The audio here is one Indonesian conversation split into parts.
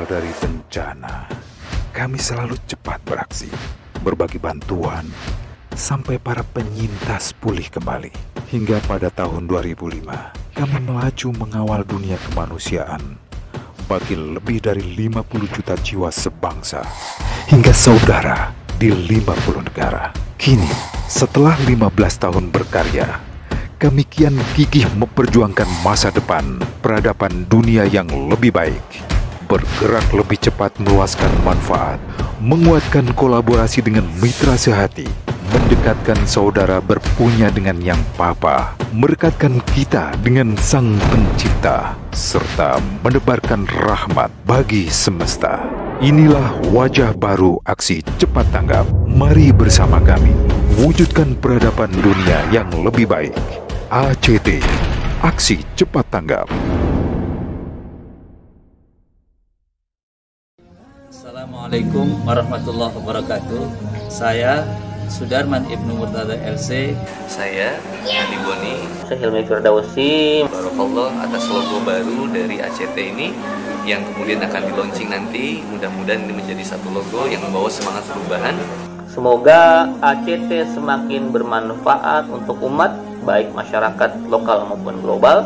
dari bencana, kami selalu cepat beraksi, berbagi bantuan, sampai para penyintas pulih kembali. Hingga pada tahun 2005, kami melaju mengawal dunia kemanusiaan bagi lebih dari 50 juta jiwa sebangsa, hingga saudara di 50 negara. Kini, setelah 15 tahun berkarya, kami kian gigih memperjuangkan masa depan peradaban dunia yang lebih baik. Bergerak lebih cepat meluaskan manfaat, menguatkan kolaborasi dengan mitra sehati, mendekatkan saudara berpunya dengan yang papa, merekatkan kita dengan Sang Pencipta, serta menebarkan rahmat bagi semesta. Inilah wajah baru aksi Cepat Tanggap. Mari bersama kami wujudkan peradaban dunia yang lebih baik. ACT, Aksi Cepat Tanggap. Assalamualaikum warahmatullahi wabarakatuh. Saya Sudarman Ibnu Murtada LC. Saya Andi Boni. Saya Hilmi Firdausi. Barakallah atas logo baru dari ACT ini yang kemudian akan di-launching nanti. Mudah-mudahan ini menjadi satu logo yang membawa semangat perubahan. Semoga ACT semakin bermanfaat untuk umat, baik masyarakat lokal maupun global.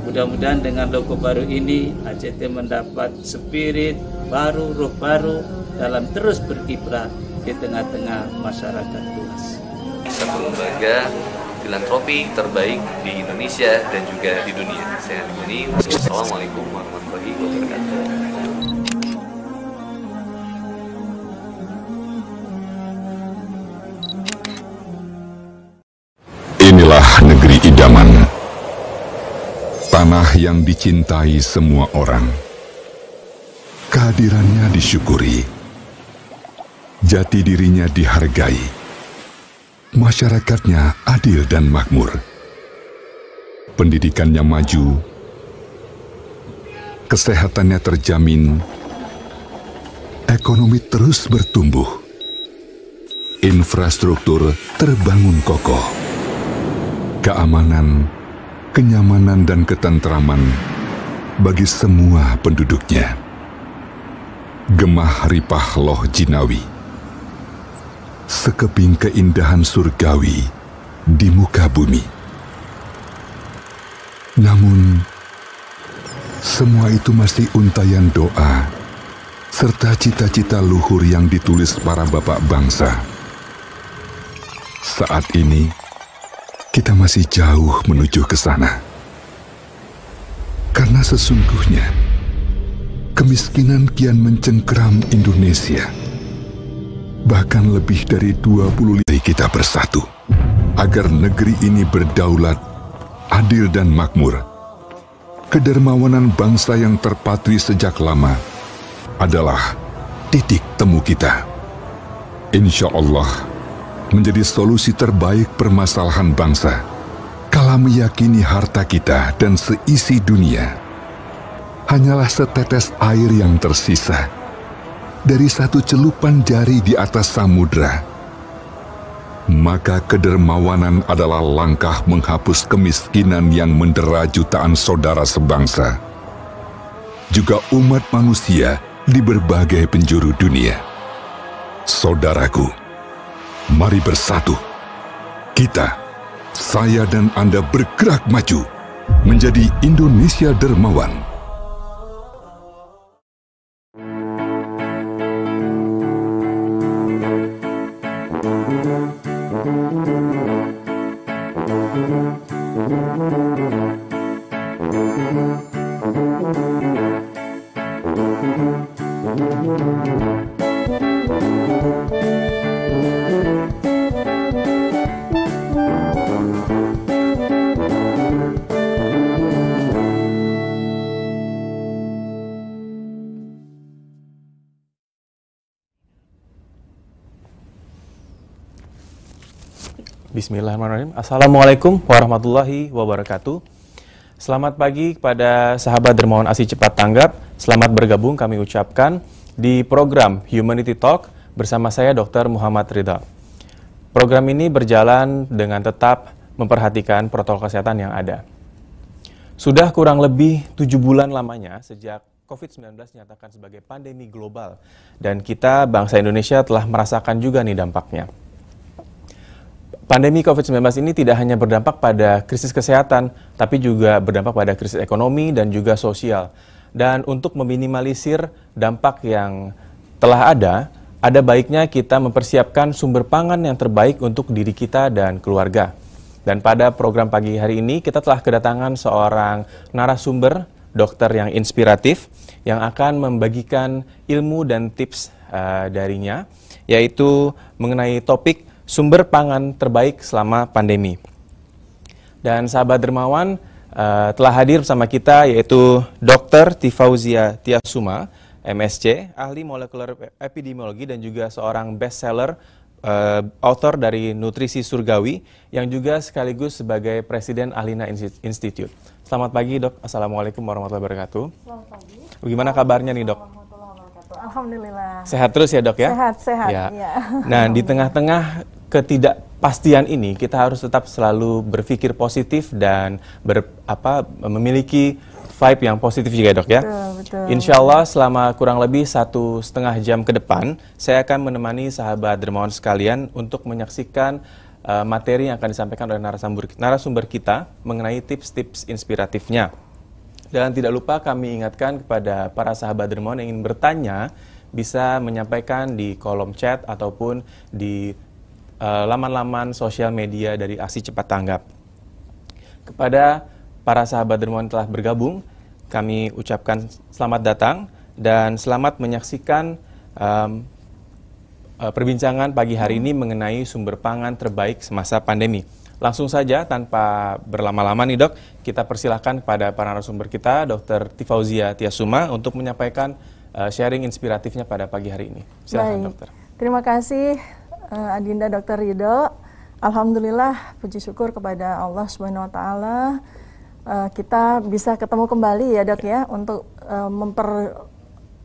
Mudah-mudahan dengan logo baru ini ACT mendapat spirit baru, roh baru dalam terus berkiprah di tengah-tengah masyarakat luas. Satu lembaga filantropi terbaik di Indonesia dan juga di dunia. Saya Andi Boni. Wassalamualaikum warahmatullahi wabarakatuh. Inilah negeri idaman, tanah yang dicintai semua orang. Kehadirannya disyukuri, jati dirinya dihargai, masyarakatnya adil dan makmur, pendidikannya maju, kesehatannya terjamin, ekonomi terus bertumbuh, infrastruktur terbangun kokoh. Keamanan, kenyamanan, dan ketentraman bagi semua penduduknya. Gemah ripah loh jinawi, sekeping keindahan surgawi di muka bumi. Namun, semua itu masih untayan doa serta cita-cita luhur yang ditulis para bapak bangsa. Saat ini, kita masih jauh menuju ke sana. Karena sesungguhnya, kemiskinan kian mencengkeram Indonesia. Bahkan lebih dari 25 kita bersatu, agar negeri ini berdaulat, adil dan makmur. Kedermawanan bangsa yang terpatri sejak lama adalah titik temu kita. Insya Allah, menjadi solusi terbaik permasalahan bangsa, kala meyakini harta kita dan seisi dunia hanyalah setetes air yang tersisa dari satu celupan jari di atas samudra. Maka kedermawanan adalah langkah menghapus kemiskinan yang mendera jutaan saudara sebangsa, juga umat manusia di berbagai penjuru dunia. Saudaraku, mari bersatu. Kita, saya dan Anda bergerak maju menjadi Indonesia dermawan. Bismillahirrahmanirrahim. Assalamualaikum warahmatullahi wabarakatuh. Selamat pagi kepada sahabat dermawan ASI Cepat Tanggap. Selamat bergabung kami ucapkan di program Humanity Talk bersama saya Dr. Muhammad Ridha. Program ini berjalan dengan tetap memperhatikan protokol kesehatan yang ada. Sudah kurang lebih 7 bulan lamanya sejak COVID-19 dinyatakan sebagai pandemi global dan kita bangsa Indonesia telah merasakan juga nih dampaknya. Pandemi COVID-19 ini tidak hanya berdampak pada krisis kesehatan, tapi juga berdampak pada krisis ekonomi dan juga sosial. Dan untuk meminimalisir dampak yang telah ada baiknya kita mempersiapkan sumber pangan yang terbaik untuk diri kita dan keluarga. Dan pada program pagi hari ini kita telah kedatangan seorang narasumber, dokter yang inspiratif, yang akan membagikan ilmu dan tips darinya, yaitu mengenai topik sumber pangan terbaik selama pandemi. Dan sahabat dermawan telah hadir bersama kita yaitu Dr. Tifauzia Tiasuma, MSc, ahli molekuler epidemiologi dan juga seorang bestseller author dari Nutrisi Surgawi yang juga sekaligus sebagai Presiden Ahlina Institute. Selamat pagi Dok, Assalamualaikum warahmatullahi wabarakatuh. Selamat pagi. Bagaimana kabarnya nih Dok? Alhamdulillah. Sehat terus ya Dok ya? Sehat. Ya. Nah di tengah-tengah ketidakpastian ini kita harus tetap selalu berpikir positif dan memiliki vibe yang positif juga Dok ya. Betul. Insya Allah selama kurang lebih 1,5 jam ke depan saya akan menemani sahabat dermawan sekalian untuk menyaksikan materi yang akan disampaikan oleh narasumber kita mengenai tips-tips inspiratifnya. Dan tidak lupa kami ingatkan kepada para sahabat dermawan yang ingin bertanya bisa menyampaikan di kolom chat ataupun di laman-laman sosial media dari Aksi Cepat Tanggap. Kepada para sahabat dermawan telah bergabung, kami ucapkan selamat datang dan selamat menyaksikan perbincangan pagi hari ini mengenai sumber pangan terbaik semasa pandemi. Langsung saja tanpa berlama-lama nih Dok, kita persilahkan kepada para narasumber kita, Dr. Tifauzia Tiasuma untuk menyampaikan sharing inspiratifnya pada pagi hari ini. Silakan Dokter. Terima kasih Adinda Dr. Ridho. Alhamdulillah, puji syukur kepada Allah Subhanahu wa taala. Kita bisa ketemu kembali ya Dok ya untuk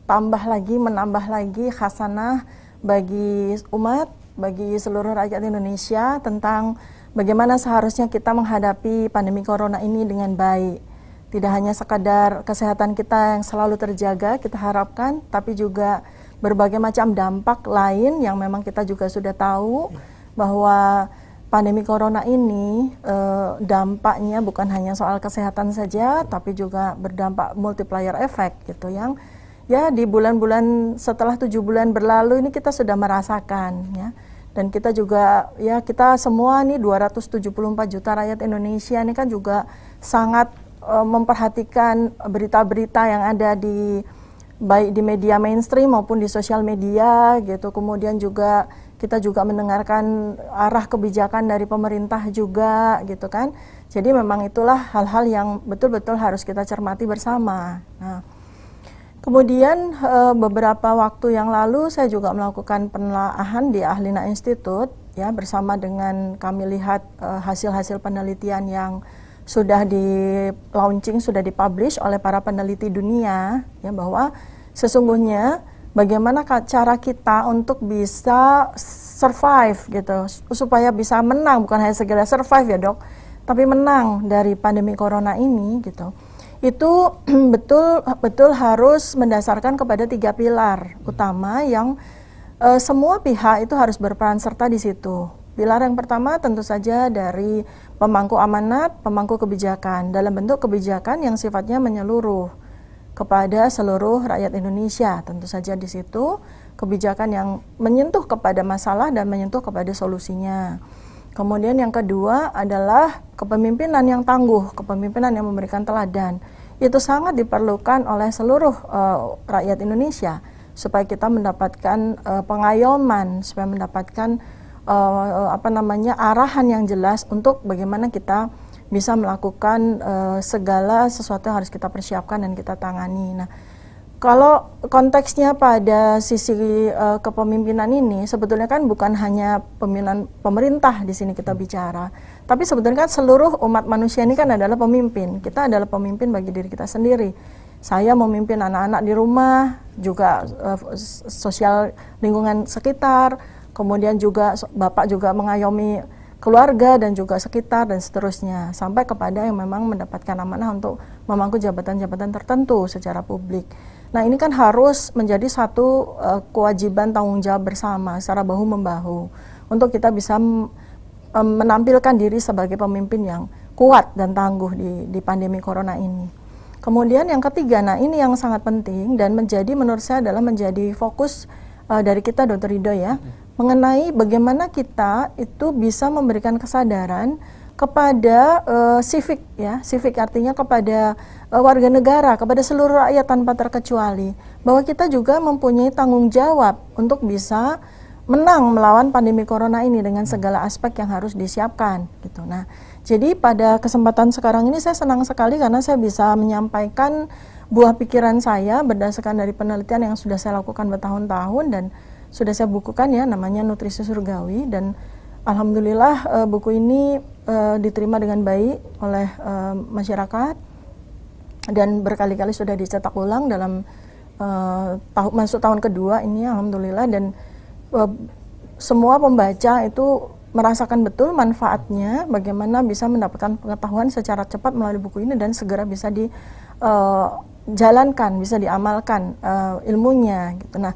menambah lagi khasanah bagi umat, bagi seluruh rakyat Indonesia tentang bagaimana seharusnya kita menghadapi pandemi corona ini dengan baik. Tidak hanya sekadar kesehatan kita yang selalu terjaga, kita harapkan, tapi juga berbagai macam dampak lain yang memang kita juga sudah tahu bahwa pandemi corona ini dampaknya bukan hanya soal kesehatan saja, tapi juga berdampak multiplier effect gitu yang ya di bulan-bulan setelah 7 bulan berlalu ini kita sudah merasakan ya. Dan kita juga ya kita semua nih 274 juta rakyat Indonesia ini kan juga sangat memperhatikan berita-berita yang ada di baik di media mainstream maupun di sosial media gitu. Kemudian juga kita juga mendengarkan arah kebijakan dari pemerintah juga gitu kan. Jadi memang itulah hal-hal yang betul-betul harus kita cermati bersama. Nah, kemudian beberapa waktu yang lalu saya juga melakukan penelaahan di Ahlina Institute ya bersama dengan kami lihat hasil-hasil penelitian yang sudah di launching, sudah dipublish oleh para peneliti dunia ya bahwa sesungguhnya bagaimana cara kita untuk bisa survive gitu supaya bisa menang, bukan hanya segera survive ya Dok, tapi menang dari pandemi corona ini gitu. Itu betul harus mendasarkan kepada 3 pilar utama yang semua pihak itu harus berperan serta di situ. Pilar yang pertama tentu saja dari pemangku amanat, pemangku kebijakan dalam bentuk kebijakan yang sifatnya menyeluruh kepada seluruh rakyat Indonesia. Tentu saja di situ kebijakan yang menyentuh kepada masalah dan menyentuh kepada solusinya. Kemudian yang kedua adalah kepemimpinan yang tangguh, kepemimpinan yang memberikan teladan. Itu sangat diperlukan oleh seluruh rakyat Indonesia supaya kita mendapatkan pengayoman, supaya mendapatkan arahan yang jelas untuk bagaimana kita bisa melakukan segala sesuatu yang harus kita persiapkan dan kita tangani. Nah, kalau konteksnya pada sisi kepemimpinan ini sebetulnya kan bukan hanya pemimpinan pemerintah di sini kita bicara, tapi sebetulnya kan seluruh umat manusia ini kan adalah pemimpin. Kita adalah pemimpin bagi diri kita sendiri. Saya memimpin anak-anak di rumah, juga sosial lingkungan sekitar, kemudian juga Bapak juga mengayomi keluarga dan juga sekitar dan seterusnya, sampai kepada yang memang mendapatkan amanah untuk memangku jabatan-jabatan tertentu secara publik. Nah, ini kan harus menjadi satu kewajiban tanggung jawab bersama secara bahu-membahu untuk kita bisa menampilkan diri sebagai pemimpin yang kuat dan tangguh di pandemi corona ini. Kemudian yang ketiga, nah ini yang sangat penting dan menurut saya adalah menjadi fokus dari kita, Dr. Ridho ya, mengenai bagaimana kita itu bisa memberikan kesadaran kepada civic ya, civic artinya kepada warga negara, kepada seluruh rakyat tanpa terkecuali, bahwa kita juga mempunyai tanggung jawab untuk bisa menang melawan pandemi corona ini dengan segala aspek yang harus disiapkan gitu. Nah, jadi pada kesempatan sekarang ini saya senang sekali karena saya bisa menyampaikan buah pikiran saya berdasarkan dari penelitian yang sudah saya lakukan bertahun-tahun dan sudah saya bukukan ya, namanya Nutrisi Surgawi, dan alhamdulillah buku ini diterima dengan baik oleh masyarakat dan berkali-kali sudah dicetak ulang dalam masuk tahun kedua ini alhamdulillah, dan semua pembaca itu merasakan betul manfaatnya, bagaimana bisa mendapatkan pengetahuan secara cepat melalui buku ini dan segera bisa dijalankan, bisa diamalkan ilmunya gitu. Nah,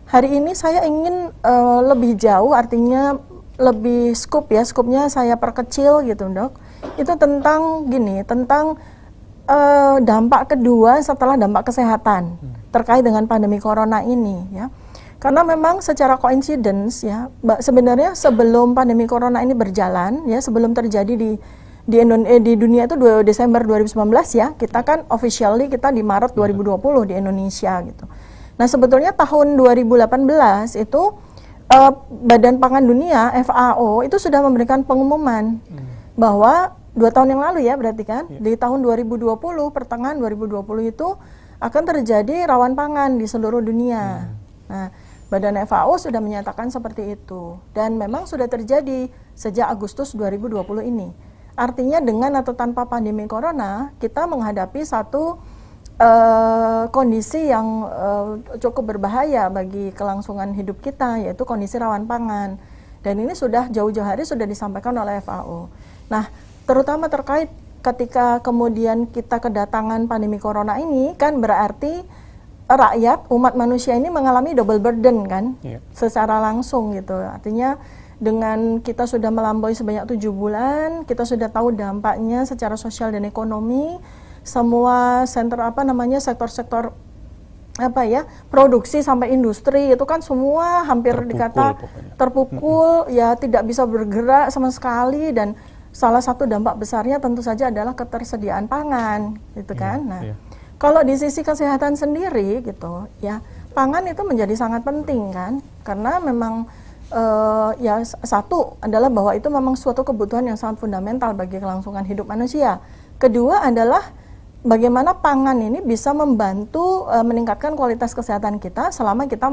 hari ini saya ingin lebih jauh, artinya lebih skupnya saya perkecil gitu, Dok. Itu tentang gini, tentang dampak kedua setelah dampak kesehatan terkait dengan pandemi corona ini ya. Karena memang secara coincidence ya, sebenarnya sebelum pandemi corona ini berjalan ya, sebelum terjadi di dunia itu 2 Desember 2019 ya, kita kan officially kita di Maret 2020 di Indonesia gitu. Nah, sebetulnya tahun 2018 itu Badan Pangan Dunia FAO itu sudah memberikan pengumuman bahwa 2 tahun yang lalu ya berarti kan, di tahun 2020, pertengahan 2020 itu akan terjadi rawan pangan di seluruh dunia. Nah, Badan FAO sudah menyatakan seperti itu dan memang sudah terjadi sejak Agustus 2020 ini. Artinya dengan atau tanpa pandemi corona, kita menghadapi satu kondisi yang cukup berbahaya bagi kelangsungan hidup kita, yaitu kondisi rawan pangan. Dan ini sudah jauh-jauh hari sudah disampaikan oleh FAO. Nah, terutama terkait ketika kemudian kita kedatangan pandemi corona ini, kan berarti rakyat, umat manusia ini mengalami double burden kan, secara langsung gitu. Artinya dengan kita sudah melampaui sebanyak 7 bulan, kita sudah tahu dampaknya secara sosial dan ekonomi, semua sektor-sektor produksi sampai industri itu kan semua hampir terpukul ya, tidak bisa bergerak sama sekali, dan salah satu dampak besarnya tentu saja adalah ketersediaan pangan gitu kan. Nah, kalau di sisi kesehatan sendiri gitu ya, pangan itu menjadi sangat penting kan, karena memang ya satu adalah bahwa itu memang suatu kebutuhan yang sangat fundamental bagi kelangsungan hidup manusia. Kedua adalah bagaimana pangan ini bisa membantu meningkatkan kualitas kesehatan kita selama kita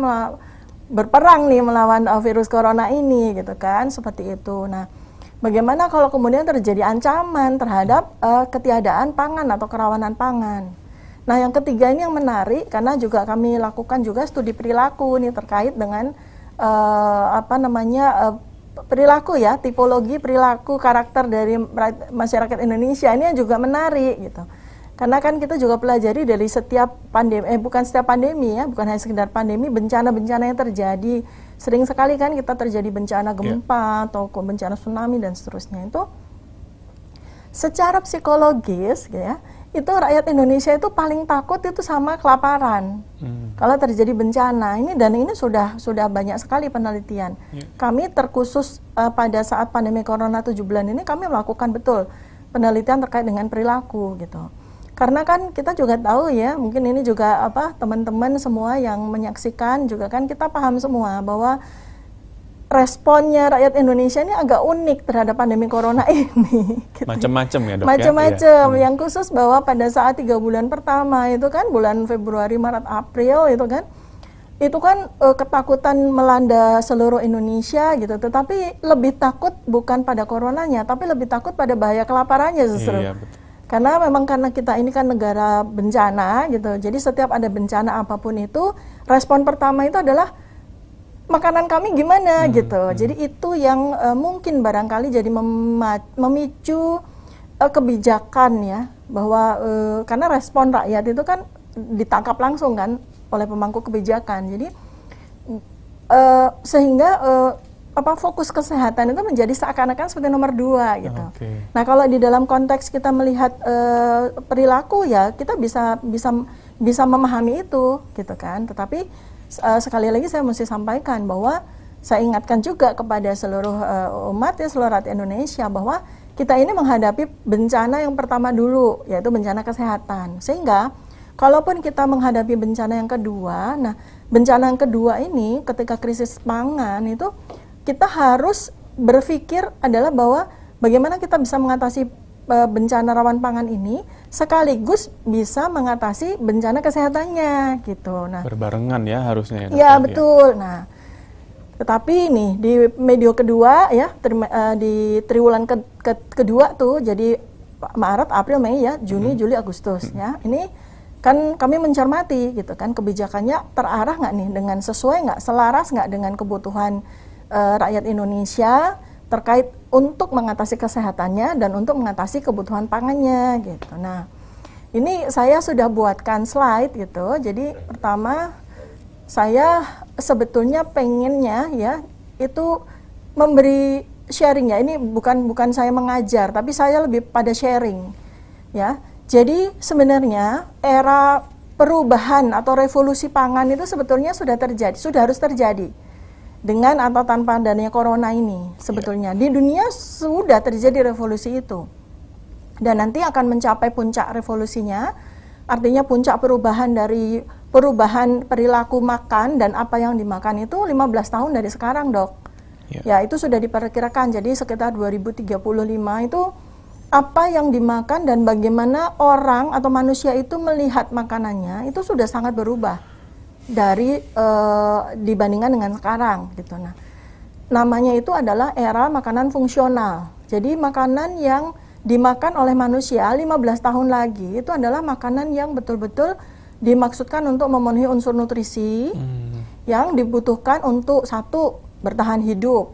berperang nih melawan virus corona ini gitu kan, seperti itu. Nah, bagaimana kalau kemudian terjadi ancaman terhadap ketiadaan pangan atau kerawanan pangan. Nah, yang ketiga ini yang menarik karena juga kami lakukan juga studi perilaku nih terkait dengan perilaku ya, tipologi perilaku karakter dari masyarakat Indonesia ini yang juga menarik gitu. Karena kan kita juga pelajari dari setiap pandemi, bukan setiap pandemi ya, bukan hanya sekedar pandemi, bencana-bencana yang terjadi. Sering sekali kan kita terjadi bencana gempa atau bencana tsunami dan seterusnya. Itu secara psikologis ya, itu rakyat Indonesia itu paling takut itu sama kelaparan. Kalau terjadi bencana ini, dan ini sudah banyak sekali penelitian. Kami terkhusus pada saat pandemi corona 7 bulan ini kami melakukan betul penelitian terkait dengan perilaku gitu. Karena kan kita juga tahu ya, mungkin ini juga teman-teman semua yang menyaksikan juga kan kita paham semua bahwa responnya rakyat Indonesia ini agak unik terhadap pandemi corona ini. Gitu. Macam-macam ya, Dok? Macam-macam. Ya? Yang khusus bahwa pada saat 3 bulan pertama itu kan, bulan Februari, Maret, April itu kan ketakutan melanda seluruh Indonesia gitu. Tetapi lebih takut bukan pada coronanya, tapi lebih takut pada bahaya kelaparannya justru. Iya, betul. Karena memang karena kita ini kan negara bencana gitu. Jadi setiap ada bencana apapun itu, respon pertama itu adalah makanan kami gimana gitu. Jadi itu yang mungkin barangkali jadi memicu kebijakan ya, bahwa karena respon rakyat itu kan ditangkap langsung kan oleh pemangku kebijakan. Jadi sehingga fokus kesehatan itu menjadi seakan-akan seperti nomor 2 gitu. Nah, kalau di dalam konteks kita melihat perilaku ya, kita bisa memahami itu gitu kan. Tetapi sekali lagi saya mesti sampaikan bahwa saya ingatkan juga kepada seluruh umat ya, seluruh rakyat Indonesia, bahwa kita ini menghadapi bencana yang pertama dulu, yaitu bencana kesehatan. Sehingga kalaupun kita menghadapi bencana yang kedua, nah bencana yang kedua ini ketika krisis pangan itu kita harus berpikir adalah bahwa bagaimana kita bisa mengatasi bencana rawan pangan ini sekaligus bisa mengatasi bencana kesehatannya gitu. Nah, berbarengan ya harusnya ya. Iya, betul. Nah, tetapi nih di medio kedua ya, di triwulan kedua tuh, jadi Maret, April, Mei ya, Juni, Juli, Agustus ya. Ini kan kami mencermati gitu kan, kebijakannya terarah nggak nih, dengan sesuai nggak, selaras nggak dengan kebutuhan rakyat Indonesia terkait untuk mengatasi kesehatannya dan untuk mengatasi kebutuhan pangannya gitu. Nah, ini saya sudah buatkan slide gitu. Jadi pertama saya sebetulnya pengennya ya itu memberi sharing ya. Ini bukan saya mengajar, tapi saya lebih pada sharing ya. Jadi sebenarnya era perubahan atau revolusi pangan itu sebetulnya sudah terjadi, sudah harus terjadi. Dengan atau tanpa adanya corona ini sebetulnya di dunia sudah terjadi revolusi itu. Dan nanti akan mencapai puncak revolusinya, artinya puncak perubahan dari perubahan perilaku makan dan apa yang dimakan itu 15 tahun dari sekarang, Dok. Ya, itu sudah diperkirakan. Jadi sekitar 2035 itu apa yang dimakan dan bagaimana orang atau manusia itu melihat makanannya itu sudah sangat berubah dari dibandingkan dengan sekarang gitu. Nah, namanya itu adalah era makanan fungsional. Jadi makanan yang dimakan oleh manusia 15 tahun lagi itu adalah makanan yang betul-betul dimaksudkan untuk memenuhi unsur nutrisi yang dibutuhkan untuk satu, bertahan hidup,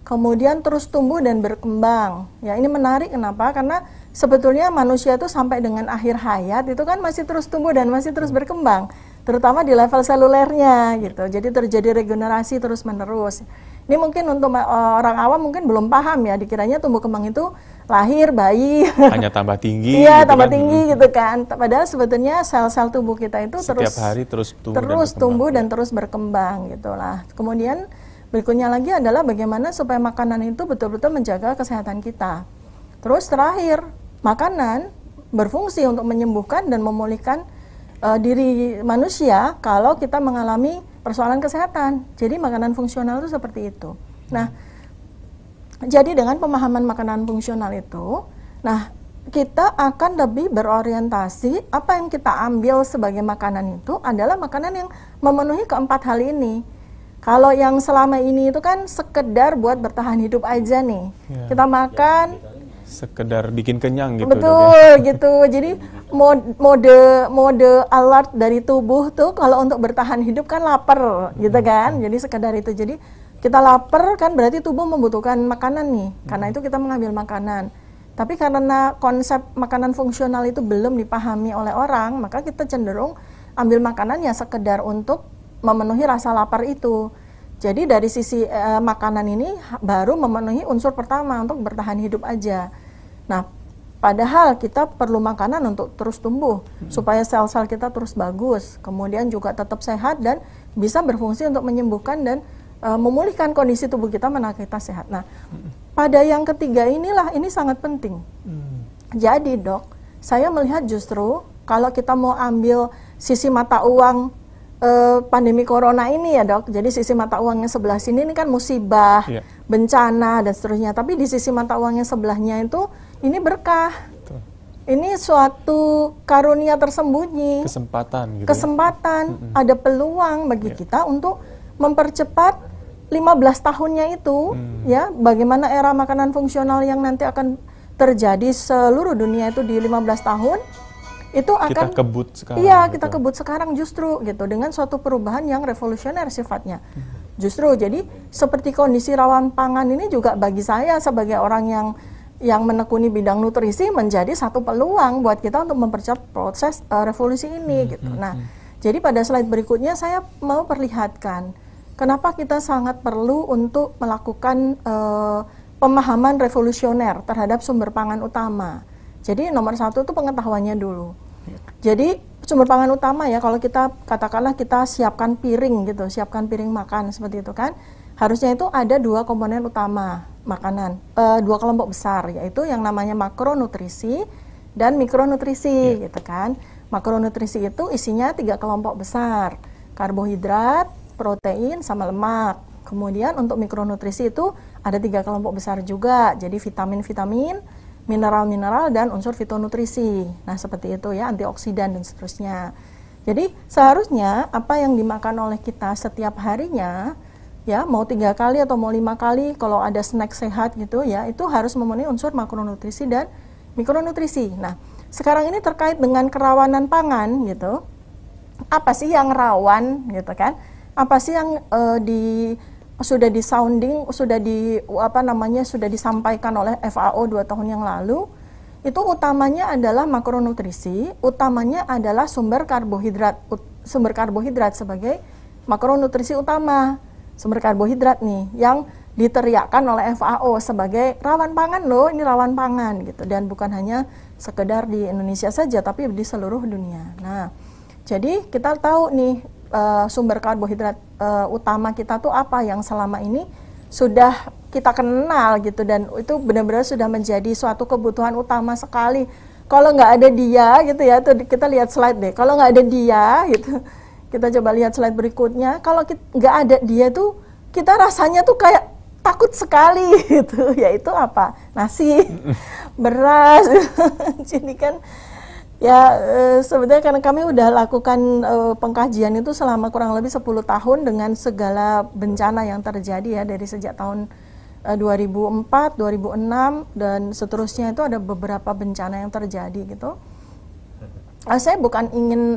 kemudian terus tumbuh dan berkembang. Ya, ini menarik kenapa? Karena sebetulnya manusia itu sampai dengan akhir hayat itu kan masih terus tumbuh dan masih terus berkembang, terutama di level selulernya gitu. Jadi terjadi regenerasi terus-menerus. Ini mungkin untuk orang awam mungkin belum paham ya, dikiranya tumbuh kembang itu lahir bayi hanya tambah tinggi. Iya, gitu tambah kan? Tinggi gitu kan. Padahal sebetulnya sel-sel tubuh kita itu setiap hari terus tumbuh dan terus berkembang gitu lah. Kemudian berikutnya lagi adalah bagaimana supaya makanan itu betul-betul menjaga kesehatan kita. Terus terakhir, makanan berfungsi untuk menyembuhkan dan memulihkan diri manusia kalau kita mengalami persoalan kesehatan. Jadi makanan fungsional itu seperti itu. Nah, jadi dengan pemahaman makanan fungsional itu, nah kita akan lebih berorientasi apa yang kita ambil sebagai makanan itu adalah makanan yang memenuhi keempat hal ini. Kalau yang selama ini itu kan sekedar buat bertahan hidup aja nih. Ya, kita makan sekedar bikin kenyang gitu. Betul gitu. Jadi mode alert dari tubuh tuh kalau untuk bertahan hidup kan lapar gitu kan. Jadi sekedar itu. Jadi kita lapar kan berarti tubuh membutuhkan makanan nih. Karena itu kita mengambil makanan. Tapi karena konsep makanan fungsional itu belum dipahami oleh orang, maka kita cenderung ambil makanan ya sekedar untuk memenuhi rasa lapar itu. Jadi dari sisi makanan ini baru memenuhi unsur pertama untuk bertahan hidup aja. Nah, padahal kita perlu makanan untuk terus tumbuh, supaya sel-sel kita terus bagus, kemudian juga tetap sehat dan bisa berfungsi untuk menyembuhkan dan memulihkan kondisi tubuh kita mana kita sehat. Nah, pada yang ketiga inilah ini sangat penting. Jadi, Dok, saya melihat justru kalau kita mau ambil sisi mata uang pandemi corona ini ya, Dok. Jadi sisi mata uangnya sebelah sini ini kan musibah, bencana dan seterusnya. Tapi di sisi mata uangnya sebelahnya itu ini berkah. Ini suatu karunia tersembunyi. Kesempatan gitu. Kesempatan, ada peluang bagi kita untuk mempercepat 15 tahunnya itu ya, bagaimana era makanan fungsional yang nanti akan terjadi seluruh dunia itu di 15 tahun. Itu akan kita kebut sekarang. Iya, kita kebut sekarang justru gitu dengan suatu perubahan yang revolusioner sifatnya. Justru jadi seperti kondisi rawan pangan ini juga bagi saya sebagai orang yang menekuni bidang nutrisi menjadi satu peluang buat kita untuk mempercepat proses revolusi ini gitu. Nah, jadi pada slide berikutnya saya mau perlihatkan kenapa kita sangat perlu untuk melakukan pemahaman revolusioner terhadap sumber pangan utama. Jadi nomor satu itu pengetahuannya dulu. Jadi sumber pangan utama ya, kalau kita katakanlah kita siapkan piring gitu, siapkan piring makan seperti itu kan, harusnya itu ada dua komponen utama makanan, dua kelompok besar, yaitu yang namanya makronutrisi dan mikronutrisi gitu kan. Makronutrisi itu isinya 3 kelompok besar, karbohidrat, protein, sama lemak. Kemudian untuk mikronutrisi itu ada 3 kelompok besar juga, jadi vitamin-vitamin, mineral-mineral, dan unsur fitonutrisi. Nah seperti itu ya, antioksidan dan seterusnya. Jadi seharusnya apa yang dimakan oleh kita setiap harinya, ya mau 3 kali atau mau 5 kali, kalau ada snack sehat gitu ya, itu harus memenuhi unsur makronutrisi dan mikronutrisi. Nah sekarang ini terkait dengan kerawanan pangan gitu, apa sih yang rawan gitu kan? Apa sih yang sudah disounding, sudah disampaikan oleh FAO 2 tahun yang lalu? Itu utamanya adalah makronutrisi, utamanya adalah sumber karbohidrat sebagai makronutrisi utama. Sumber karbohidrat nih yang diteriakkan oleh FAO sebagai rawan pangan loh, ini rawan pangan gitu, dan bukan hanya sekedar di Indonesia saja tapi di seluruh dunia. Nah, jadi kita tahu nih sumber karbohidrat utama kita tuh apa yang selama ini sudah kita kenal gitu, dan itu benar-benar sudah menjadi suatu kebutuhan utama sekali. Kalau nggak ada dia gitu ya, tuh kita lihat slide deh, kalau nggak ada dia gitu, kita coba lihat slide berikutnya, kalau nggak ada dia tuh kita rasanya tuh kayak takut sekali gitu, yaitu apa? Nasi, beras. Jadi kan ya sebenarnya karena kami udah lakukan pengkajian itu selama kurang lebih 10 tahun dengan segala bencana yang terjadi ya, dari sejak tahun 2004, 2006 dan seterusnya, itu ada beberapa bencana yang terjadi gitu. Saya bukan ingin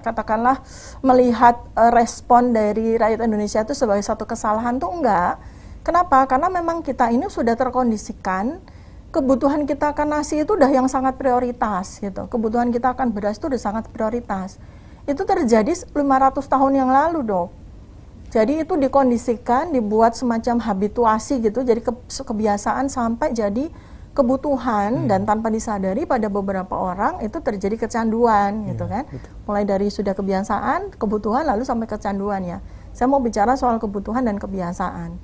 katakanlah melihat respon dari rakyat Indonesia itu sebagai satu kesalahan, tuh enggak. Kenapa? Karena memang kita ini sudah terkondisikan kebutuhan kita akan nasi itu udah yang sangat prioritas gitu. Kebutuhan kita akan beras itu udah sangat prioritas. Itu terjadi 500 tahun yang lalu, Dok. Jadi itu dikondisikan, dibuat semacam habituasi gitu, jadi kebiasaan sampai jadi kebutuhan, dan tanpa disadari pada beberapa orang itu terjadi kecanduan gitu kan. Mulai dari sudah kebiasaan, kebutuhan, lalu sampai kecanduan ya. Saya mau bicara soal kebutuhan dan kebiasaan.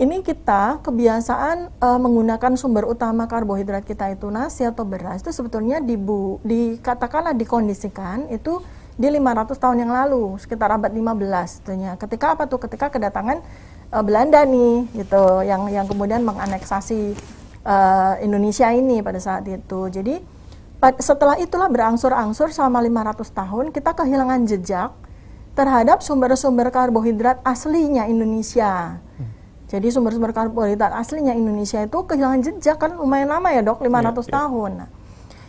Ini kita kebiasaan menggunakan sumber utama karbohidrat kita itu nasi atau beras, itu sebetulnya dikatakanlah dikondisikan itu di 500 tahun yang lalu, sekitar abad 15 tentunya. Ketika apa tuh? Ketika kedatangan Belanda nih gitu, yang kemudian menganeksasi Indonesia ini pada saat itu. Jadi setelah itulah berangsur-angsur selama 500 tahun kita kehilangan jejak terhadap sumber-sumber karbohidrat aslinya Indonesia. Jadi sumber-sumber karbohidrat aslinya Indonesia itu kehilangan jejak, kan lumayan lama ya, Dok, 500 tahun. Nah,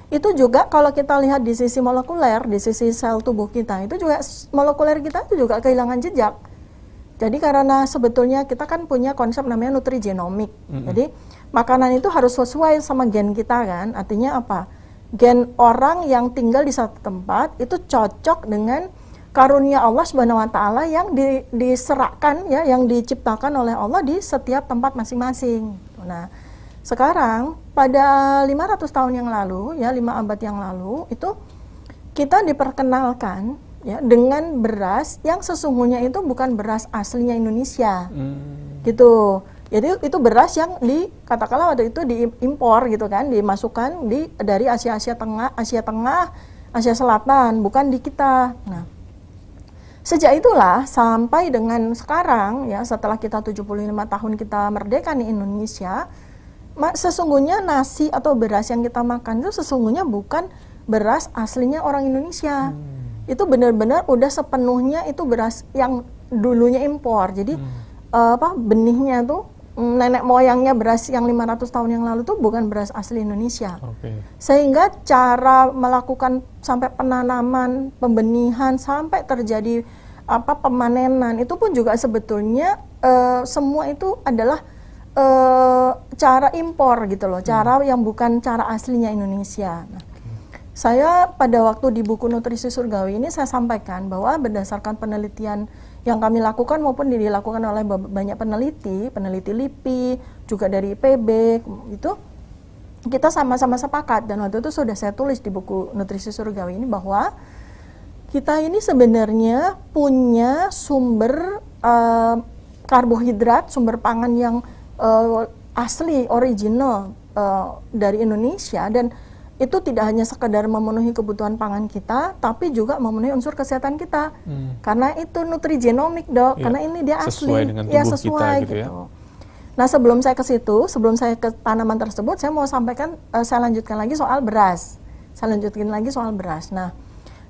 itu juga kalau kita lihat di sisi molekuler, di sisi sel tubuh kita, itu juga molekuler kita itu juga kehilangan jejak. Jadi karena sebetulnya kita kan punya konsep namanya nutrigenomik. Jadi makanan itu harus sesuai sama gen kita kan. Artinya apa? Gen orang yang tinggal di satu tempat itu cocok dengan karunia Allah Subhanahu wa taala yang diserahkan ya, yang diciptakan oleh Allah di setiap tempat masing-masing. Nah, sekarang pada 500 tahun yang lalu ya, 5 abad yang lalu itu kita diperkenalkan ya dengan beras yang sesungguhnya itu bukan beras aslinya Indonesia. Gitu. Jadi itu beras yang katakanlah waktu itu diimpor gitu kan, dimasukkan dari Asia Tengah, Asia Selatan, bukan di kita. Nah, sejak itulah sampai dengan sekarang ya, setelah kita 75 tahun kita merdeka nih Indonesia, sesungguhnya nasi atau beras yang kita makan itu sesungguhnya bukan beras aslinya orang Indonesia. Itu benar-benar udah sepenuhnya itu beras yang dulunya impor. Jadi benihnya tuh nenek moyangnya beras yang 500 tahun yang lalu tuh bukan beras asli Indonesia. Sehingga cara melakukan sampai penanaman, pembenihan sampai terjadi pemanenan, itu pun juga sebetulnya semua itu adalah cara impor gitu loh, cara yang bukan cara aslinya Indonesia. Nah, saya pada waktu di buku Nutrisi Surgawi ini saya sampaikan bahwa berdasarkan penelitian yang kami lakukan maupun dilakukan oleh banyak peneliti LIPI, juga dari IPB, itu kita sama-sama sepakat, dan waktu itu sudah saya tulis di buku Nutrisi Surgawi ini bahwa kita ini sebenarnya punya sumber karbohidrat, sumber pangan yang asli, original dari Indonesia, dan itu tidak hanya sekedar memenuhi kebutuhan pangan kita, tapi juga memenuhi unsur kesehatan kita. Karena itu nutrigenomik, Dok, karena ini dia asli, sesuai dengan tubuh sesuai kita, gitu ya. Nah, sebelum saya ke situ, sebelum saya ke tanaman tersebut, saya mau sampaikan, saya lanjutkan lagi soal beras. Nah,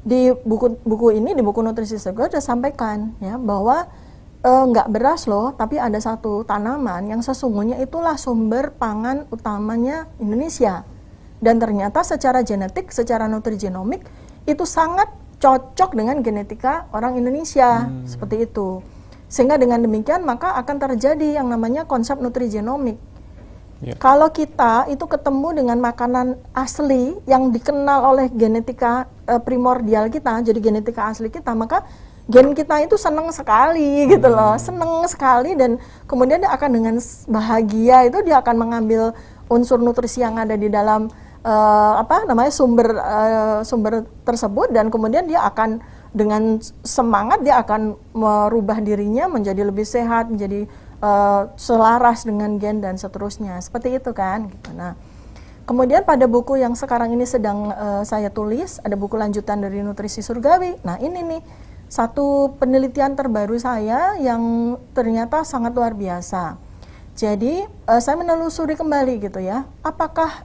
di buku ini, di buku Nutrisi Surgawi, sudah sampaikan ya bahwa nggak beras loh, tapi ada satu tanaman yang sesungguhnya itulah sumber pangan utamanya Indonesia. Dan ternyata secara genetik, secara nutrigenomik, itu sangat cocok dengan genetika orang Indonesia, seperti itu. Sehingga dengan demikian maka akan terjadi yang namanya konsep nutrigenomik. Kalau kita itu ketemu dengan makanan asli yang dikenal oleh genetika primordial kita, jadi genetika asli kita, maka gen kita itu senang sekali gitu loh, senang sekali, dan kemudian dia akan dengan bahagia itu dia akan mengambil unsur nutrisi yang ada di dalam sumber tersebut, dan kemudian dia akan dengan semangat dia akan merubah dirinya menjadi lebih sehat, menjadi selaras dengan gen dan seterusnya, seperti itu kan gitu. Nah, kemudian pada buku yang sekarang ini sedang saya tulis, ada buku lanjutan dari Nutrisi Surgawi. Nah, ini nih satu penelitian terbaru saya yang ternyata sangat luar biasa. Jadi saya menelusuri kembali gitu ya, apakah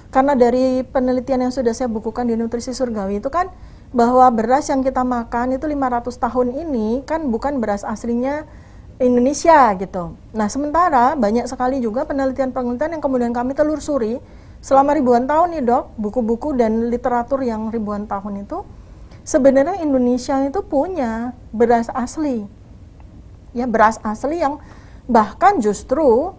karena dari penelitian yang sudah saya bukukan di Nutrisi Surgawi itu kan bahwa beras yang kita makan itu 500 tahun ini kan bukan beras aslinya Indonesia gitu. Nah, sementara banyak sekali juga penelitian-penelitian yang kemudian kami telusuri selama ribuan tahun nih, Dok, buku-buku dan literatur yang ribuan tahun itu sebenarnya Indonesia itu punya beras asli. Ya, beras asli yang bahkan justru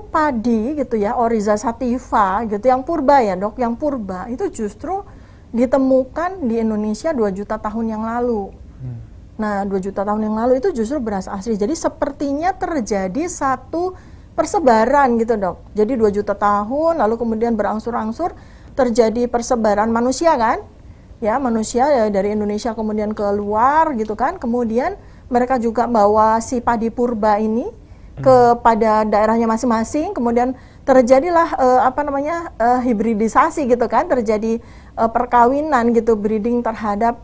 padi gitu ya, Oryza sativa gitu, yang purba ya, Dok, yang purba itu justru ditemukan di Indonesia 2 juta tahun yang lalu. Nah, 2 juta tahun yang lalu itu justru beras asli. Jadi sepertinya terjadi satu persebaran gitu, Dok. Jadi 2 juta tahun lalu kemudian berangsur-angsur terjadi persebaran manusia kan? Ya, manusia ya, dari Indonesia kemudian keluar gitu kan. Kemudian mereka juga bawa si padi purba ini kepada daerahnya masing-masing, kemudian terjadilah hibridisasi gitu kan, terjadi perkawinan gitu, breeding terhadap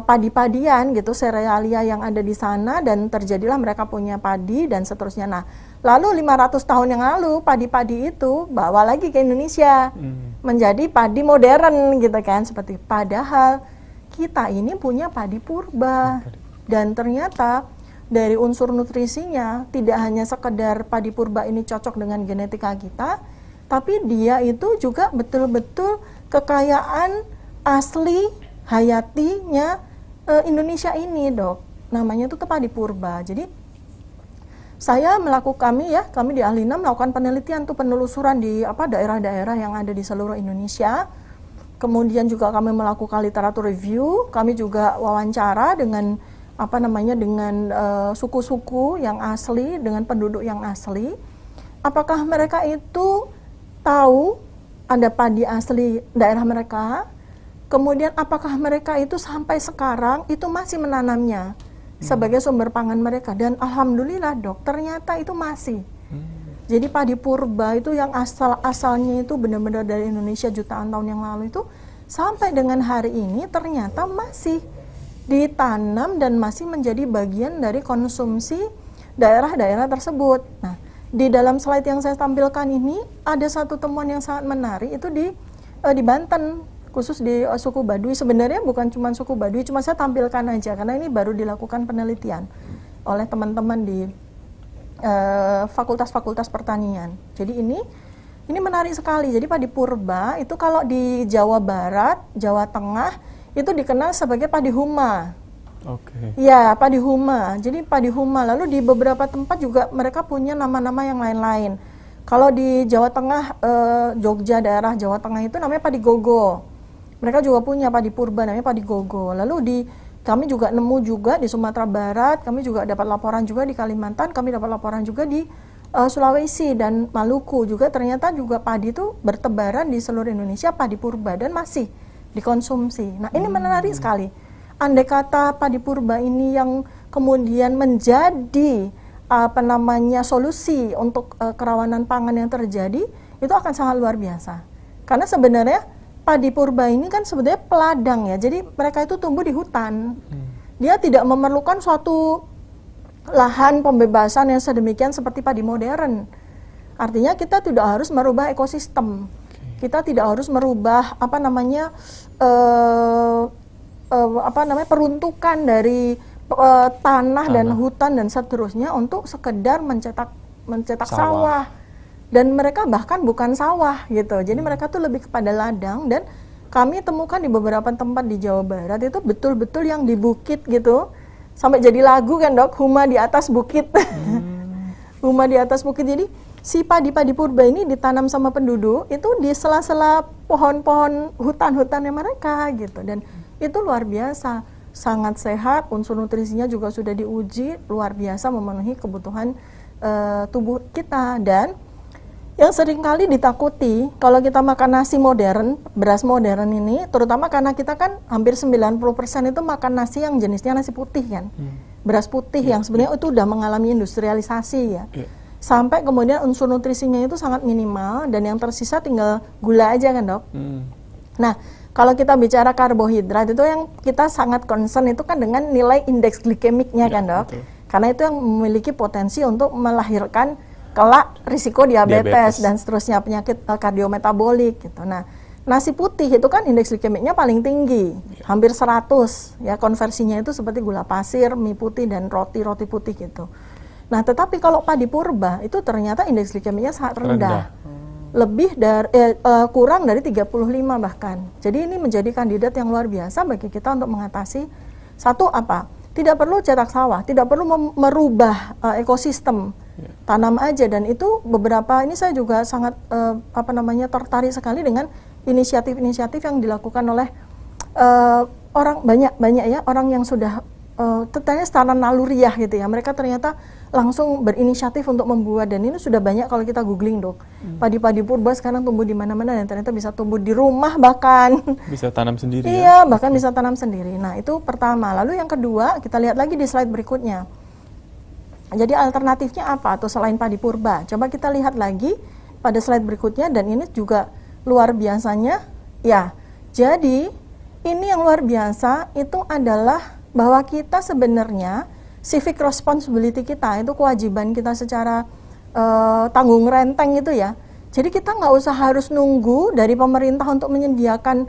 padi-padian gitu, serealia yang ada di sana, dan terjadilah mereka punya padi dan seterusnya. Nah, lalu 500 tahun yang lalu padi-padi itu bawa lagi ke Indonesia menjadi padi modern gitu kan, seperti padahal kita ini punya padi purba, dan ternyata dari unsur nutrisinya tidak hanya sekedar padi purba ini cocok dengan genetika kita, tapi dia itu juga betul-betul kekayaan asli hayatinya Indonesia ini, Dok. Namanya itu padi purba. Jadi kami di Ahlina melakukan penelitian tuh, penelusuran di daerah-daerah yang ada di seluruh Indonesia. Kemudian juga kami melakukan literatur review, kami juga wawancara dengan suku-suku yang asli, dengan penduduk yang asli. Apakah mereka itu tahu ada padi asli daerah mereka? Kemudian apakah mereka itu sampai sekarang itu masih menanamnya sebagai sumber pangan mereka? Dan alhamdulillah, Dok, ternyata itu masih. Jadi padi purba itu yang asalnya itu benar-benar dari Indonesia jutaan tahun yang lalu itu sampai dengan hari ini ternyata masih ditanam dan masih menjadi bagian dari konsumsi daerah-daerah tersebut. Nah, di dalam slide yang saya tampilkan ini ada satu temuan yang sangat menarik, itu di Banten, khusus di suku Baduy. Sebenarnya bukan cuma suku Baduy, cuma saya tampilkan aja karena ini baru dilakukan penelitian oleh teman-teman di fakultas-fakultas pertanian. Jadi ini menarik sekali. Jadi padi purba itu kalau di Jawa Barat, Jawa Tengah itu dikenal sebagai padi huma. Oke. Ya, padi huma. Jadi padi huma. Lalu di beberapa tempat juga mereka punya nama-nama yang lain-lain. Kalau di Jawa Tengah, Jogja, daerah Jawa Tengah itu namanya padi gogo. Mereka juga punya padi purba namanya padi gogo. Lalu kami juga nemu juga di Sumatera Barat, kami juga dapat laporan juga di Kalimantan, kami dapat laporan juga di Sulawesi dan Maluku juga ternyata juga padi itu bertebaran di seluruh Indonesia, padi purba dan masih dikonsumsi. Nah, ini menarik sekali. Andai kata padi purba ini yang kemudian menjadi solusi untuk kerawanan pangan yang terjadi, itu akan sangat luar biasa. Karena sebenarnya padi purba ini kan sebenarnya peladang ya, jadi mereka itu tumbuh di hutan. Dia tidak memerlukan suatu lahan pembebasan yang sedemikian seperti padi modern. Artinya kita tidak harus merubah ekosistem, kita tidak harus merubah peruntukan dari tanah dan hutan dan seterusnya untuk sekedar mencetak sawah. Dan mereka bahkan bukan sawah gitu. Jadi mereka tuh lebih kepada ladang, dan kami temukan di beberapa tempat di Jawa Barat itu betul-betul yang di bukit gitu. Sampai jadi lagu kan, Dok, Huma di atas bukit. Huma di atas bukit. Jadi si padi-padi purba ini ditanam sama penduduk itu di sela-sela pohon-pohon hutan-hutannya mereka gitu. Dan itu luar biasa, sangat sehat, unsur nutrisinya juga sudah diuji, luar biasa memenuhi kebutuhan tubuh kita. Dan yang seringkali ditakuti kalau kita makan nasi modern, beras modern ini, terutama karena kita kan hampir 90% itu makan nasi yang jenisnya nasi putih kan, beras putih yang sebenarnya itu udah mengalami industrialisasi ya. Sampai kemudian unsur nutrisinya itu sangat minimal dan yang tersisa tinggal gula aja kan, Dok. Nah, kalau kita bicara karbohidrat itu yang kita sangat concern itu kan dengan nilai indeks glikemiknya kan, Dok. Betul. Karena itu yang memiliki potensi untuk melahirkan kelak risiko diabetes dan seterusnya, penyakit kardiometabolik gitu. Nah, nasi putih itu kan indeks glikemiknya paling tinggi, hampir 100 ya, konversinya itu seperti gula pasir, mie putih dan roti putih gitu. Nah, tetapi kalau padi purba itu ternyata indeks glikemiknya sangat rendah. Lebih dari kurang dari 35 bahkan. Jadi ini menjadi kandidat yang luar biasa bagi kita untuk mengatasi satu tidak perlu cetak sawah, tidak perlu merubah ekosistem. Tanam aja, dan itu beberapa ini saya juga sangat tertarik sekali dengan inisiatif-inisiatif yang dilakukan oleh orang banyak ya, orang yang sudah ternyata secara naluriah gitu ya, mereka ternyata langsung berinisiatif untuk membuat, dan ini sudah banyak kalau kita googling, Dok. Padi-padi purba sekarang tumbuh di mana-mana dan ternyata bisa tumbuh di rumah, bahkan bisa tanam sendiri. Iya, bahkan bisa tanam sendiri. Nah, itu pertama. Lalu yang kedua, kita lihat lagi di slide berikutnya. Jadi alternatifnya apa atau selain padi purba? Coba kita lihat lagi pada slide berikutnya, dan ini juga luar biasanya ya. Jadi ini yang luar biasa itu adalah bahwa kita sebenarnya civic responsibility kita, itu kewajiban kita secara tanggung renteng itu ya. Jadi kita nggak usah harus nunggu dari pemerintah untuk menyediakan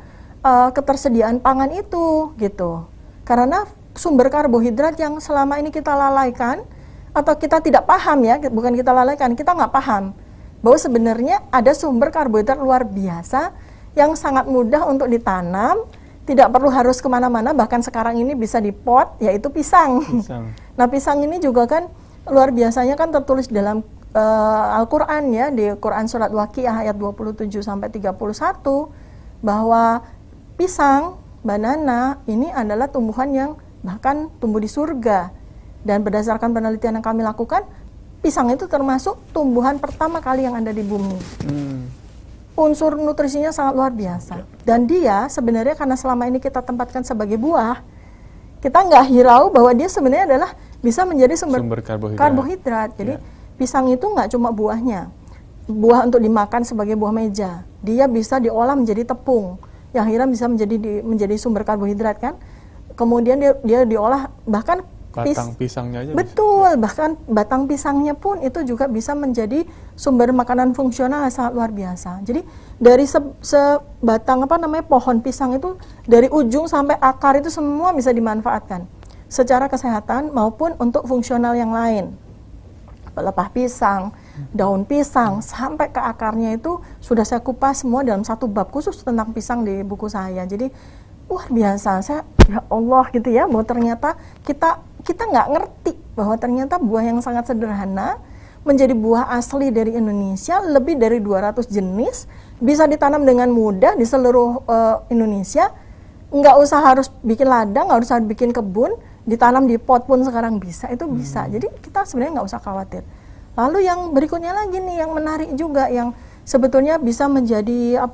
ketersediaan pangan itu gitu. Karena sumber karbohidrat yang selama ini kita lalaikan, atau kita tidak paham ya, bukan kita lalaikan, kita nggak paham bahwa sebenarnya ada sumber karbohidrat luar biasa yang sangat mudah untuk ditanam, tidak perlu harus kemana-mana, bahkan sekarang ini bisa di pot, yaitu pisang. Nah, pisang ini juga kan luar biasanya kan tertulis dalam Al-Quran ya, di Quran Surat Waqiah ayat 27-31, bahwa pisang, banana, ini adalah tumbuhan yang bahkan tumbuh di surga. Dan berdasarkan penelitian yang kami lakukan, pisang itu termasuk tumbuhan pertama kali yang ada di bumi. Unsur nutrisinya sangat luar biasa. Dan dia sebenarnya karena selama ini kita tempatkan sebagai buah, kita nggak hirau bahwa dia sebenarnya adalah bisa menjadi sumber karbohidrat. Jadi pisang itu nggak cuma buahnya, buah untuk dimakan sebagai buah meja. Dia bisa diolah menjadi tepung, yang akhirnya bisa menjadi sumber karbohidrat kan. Kemudian dia diolah bahkan batang pisangnya aja betul bisa. Bahkan batang pisangnya pun itu juga bisa menjadi sumber makanan fungsional yang sangat luar biasa. Jadi dari sebatang pohon pisang itu, dari ujung sampai akar itu semua bisa dimanfaatkan secara kesehatan maupun untuk fungsional yang lain. Pelepah pisang, daun pisang, sampai ke akarnya itu sudah saya kupas semua dalam satu bab khusus tentang pisang di buku saya. Jadi luar biasa. Saya ya Allah gitu ya, bahwa ternyata kita nggak ngerti bahwa ternyata buah yang sangat sederhana menjadi buah asli dari Indonesia, lebih dari 200 jenis, bisa ditanam dengan mudah di seluruh Indonesia. Nggak usah harus bikin ladang, nggak usah bikin kebun, ditanam di pot pun sekarang bisa, itu bisa. Jadi kita sebenarnya nggak usah khawatir. Lalu yang berikutnya lagi nih, yang menarik juga, yang sebetulnya bisa menjadi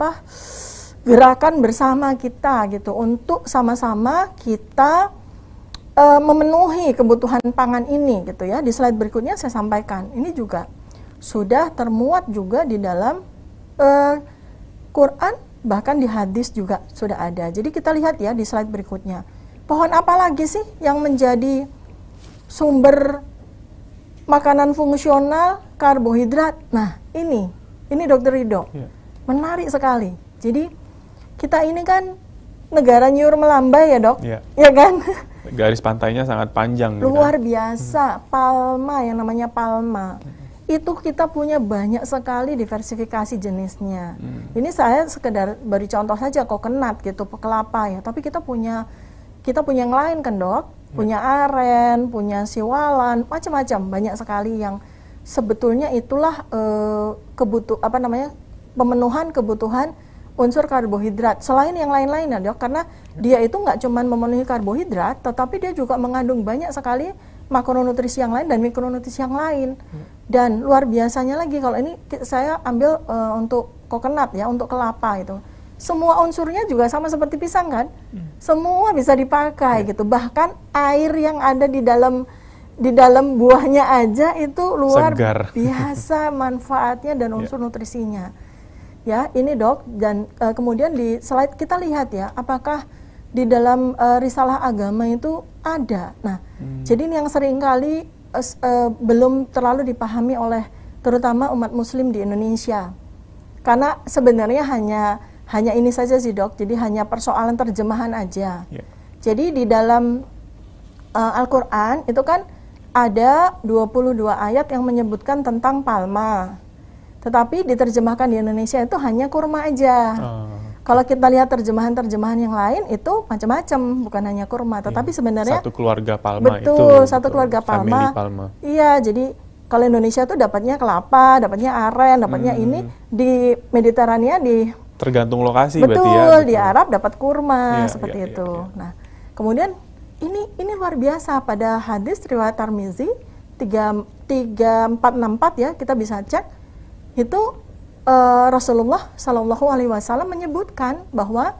gerakan bersama kita gitu, untuk sama-sama kita memenuhi kebutuhan pangan ini gitu ya. Di slide berikutnya saya sampaikan, ini juga sudah termuat juga di dalam Quran, bahkan di hadis juga sudah ada. Jadi kita lihat ya di slide berikutnya. Pohon apa lagi sih yang menjadi sumber makanan fungsional karbohidrat? Nah, ini Dr. Ridho. Menarik sekali. Jadi kita ini kan negara nyur melambai ya, Dok. Ya kan? Garis pantainya sangat panjang. Luar biasa. Palma, yang namanya palma. Itu kita punya banyak sekali diversifikasi jenisnya. Ini saya sekedar beri contoh saja, coconut gitu, kelapa ya. Tapi kita punya yang lain kan, Dok. Punya aren, punya siwalan, macam-macam, banyak sekali yang sebetulnya itulah pemenuhan kebutuhan unsur karbohidrat. Selain yang lain-lain ya, Dok, karena dia itu nggak cuma memenuhi karbohidrat, tetapi dia juga mengandung banyak sekali makronutrisi yang lain dan mikronutrisi yang lain. Dan luar biasanya lagi, kalau ini saya ambil untuk coconut ya, untuk kelapa itu. Semua unsurnya juga sama seperti pisang kan? Semua bisa dipakai gitu. Bahkan air yang ada di dalam buahnya aja itu luar biasa manfaatnya dan unsur nutrisinya. Ya, ini Dok, dan kemudian di slide kita lihat ya, apakah di dalam risalah agama itu ada. Nah, jadi ini yang seringkali belum terlalu dipahami oleh terutama umat muslim di Indonesia. Karena sebenarnya hanya ini saja sih, Dok, jadi hanya persoalan terjemahan aja. Jadi di dalam Al-Quran itu kan ada 22 ayat yang menyebutkan tentang palma. Tetapi diterjemahkan di Indonesia itu hanya kurma aja. Kalau kita lihat terjemahan-terjemahan yang lain itu macam-macam, bukan hanya kurma, tetapi sebenarnya satu keluarga palma. Betul, satu keluarga palma. Iya, jadi kalau Indonesia itu dapatnya kelapa, dapatnya aren, dapatnya ini. Di Mediterania tergantung lokasi berarti ya. Betul, di Arab dapat kurma seperti itu. Nah, kemudian ini luar biasa, pada hadis riwayat Tirmizi 3464 ya, kita bisa cek. Itu Rasulullah Shallallahu Alaihi Wasallam menyebutkan bahwa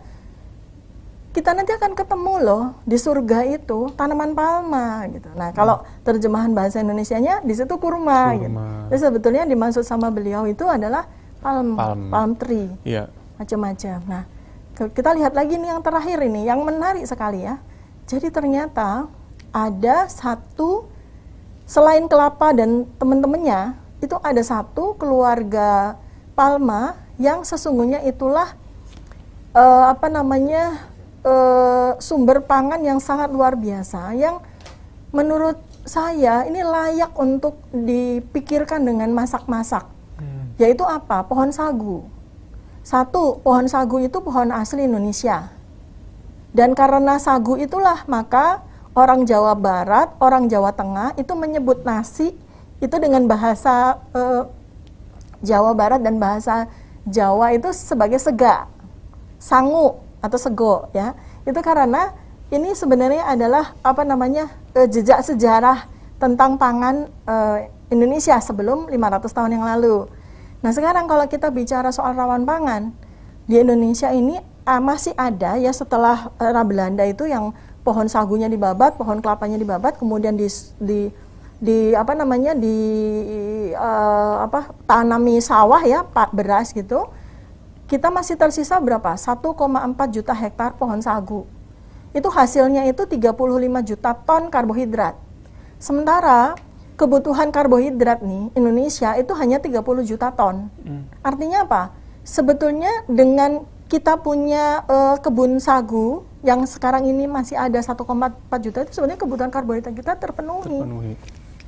kita nanti akan ketemu loh di surga itu tanaman palma gitu. Nah, kalau terjemahan bahasa Indonesianya di situ kurma. Gitu. Jadi sebetulnya dimaksud sama beliau itu adalah palm tree, macam-macam. Nah, kita lihat lagi nih yang terakhir ini, yang menarik sekali ya. Jadi ternyata ada satu, selain kelapa dan teman-temannya, itu ada satu keluarga palma yang sesungguhnya itulah sumber pangan yang sangat luar biasa, yang menurut saya ini layak untuk dipikirkan dengan masak-masak. Yaitu apa? Pohon sagu. Satu, pohon sagu itu pohon asli Indonesia. Dan karena sagu itulah maka orang Jawa Barat, orang Jawa Tengah itu menyebut nasi itu dengan bahasa Jawa Barat dan bahasa Jawa itu sebagai sega, sangu atau sego ya. Itu karena ini sebenarnya adalah jejak sejarah tentang pangan Indonesia sebelum 500 tahun yang lalu. Nah, sekarang kalau kita bicara soal rawan pangan di Indonesia ini masih ada ya, setelah era Belanda itu yang pohon sagunya dibabat, pohon kelapanya dibabat, kemudian tanami sawah ya, beras gitu. Kita masih tersisa berapa? 1,4 juta hektar pohon sagu. Itu hasilnya itu 35 juta ton karbohidrat. Sementara kebutuhan karbohidrat nih Indonesia itu hanya 30 juta ton. Artinya apa? Sebetulnya dengan kita punya kebun sagu yang sekarang ini masih ada 1,4 juta, itu sebenarnya kebutuhan karbohidrat kita terpenuhi.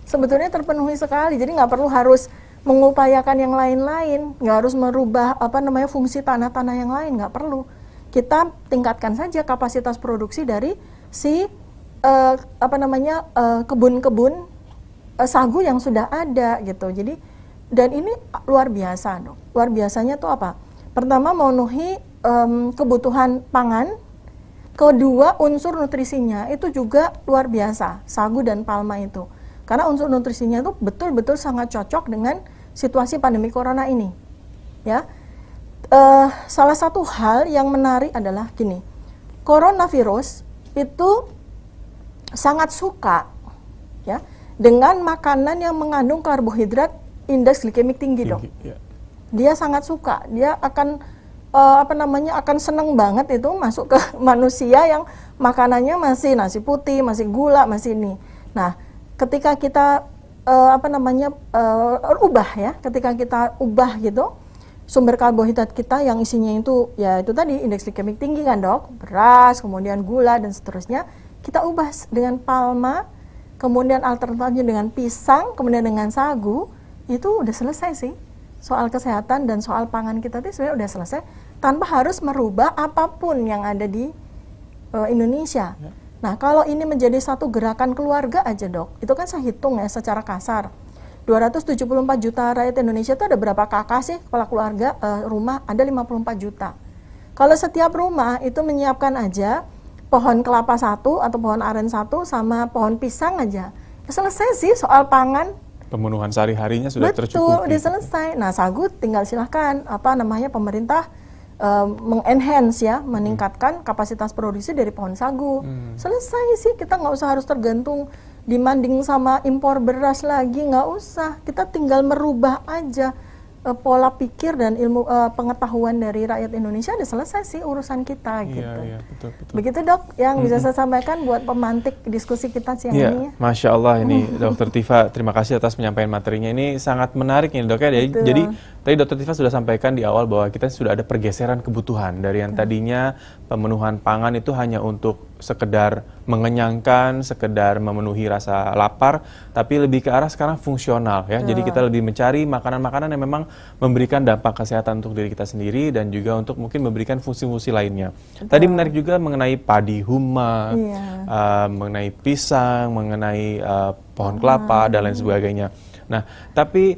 Sebetulnya terpenuhi sekali. Jadi nggak perlu harus mengupayakan yang lain-lain, nggak harus merubah fungsi tanah-tanah yang lain, nggak perlu. kita tingkatkan saja kapasitas produksi dari si kebun-kebun sagu yang sudah ada gitu. Jadi dan ini luar biasa, Dok. Luar biasanya tuh apa? Pertama memenuhi kebutuhan pangan, kedua unsur nutrisinya itu juga luar biasa, sagu dan palma itu. Karena unsur nutrisinya itu betul-betul sangat cocok dengan situasi pandemi corona ini. Ya. Salah satu hal yang menarik adalah gini, coronavirus itu sangat suka ya dengan makanan yang mengandung karbohidrat indeks glikemik tinggi, Dok. Dia sangat suka, dia akan akan seneng banget itu masuk ke manusia yang makanannya masih nasi putih, masih gula, masih ini. Nah, ketika kita ketika kita ubah gitu sumber karbohidrat kita yang isinya itu ya itu tadi indeks glikemik tinggi kan, Dok, beras, kemudian gula dan seterusnya, kita ubah dengan palma, kemudian alternatifnya dengan pisang, kemudian dengan sagu, itu udah selesai sih soal kesehatan dan soal pangan kita itu sebenarnya udah selesai tanpa harus merubah apapun yang ada di Indonesia. Nah, kalau ini menjadi satu gerakan keluarga aja, Dok, itu kan saya hitung ya secara kasar. 274 juta rakyat Indonesia itu ada berapa kakak sih kepala keluarga rumah? Ada 54 juta. Kalau setiap rumah itu menyiapkan aja pohon kelapa 1 atau pohon aren 1 sama pohon pisang aja, ya selesai sih soal pangan. Pemenuhan sehari-harinya sudah tercukupi. Betul, udah selesai. Nah, sagu tinggal silahkan pemerintah mengenhance ya, meningkatkan kapasitas produksi dari pohon sagu. Selesai sih, kita nggak usah harus tergantung dibanding sama impor beras lagi, nggak usah. Kita tinggal merubah aja pola pikir dan ilmu pengetahuan dari rakyat Indonesia, udah selesai sih urusan kita gitu. Iya, betul. Begitu, Dok, yang bisa saya sampaikan buat pemantik diskusi kita siang ini. Masya Allah ini Dr. Tifa, terima kasih atas penyampaian materinya. Ini sangat menarik ini, Dok ya. Jadi tadi Dr. Tifa sudah sampaikan di awal bahwa kita sudah ada pergeseran kebutuhan dari yang tadinya pemenuhan pangan itu hanya untuk sekedar mengenyangkan, sekedar memenuhi rasa lapar, tapi lebih ke arah sekarang fungsional ya. Jadi kita lebih mencari makanan-makanan yang memang memberikan dampak kesehatan untuk diri kita sendiri dan juga untuk mungkin memberikan fungsi-fungsi lainnya. Tadi menarik juga mengenai padi huma, mengenai pisang, mengenai pohon kelapa dan lain sebagainya. Nah, tapi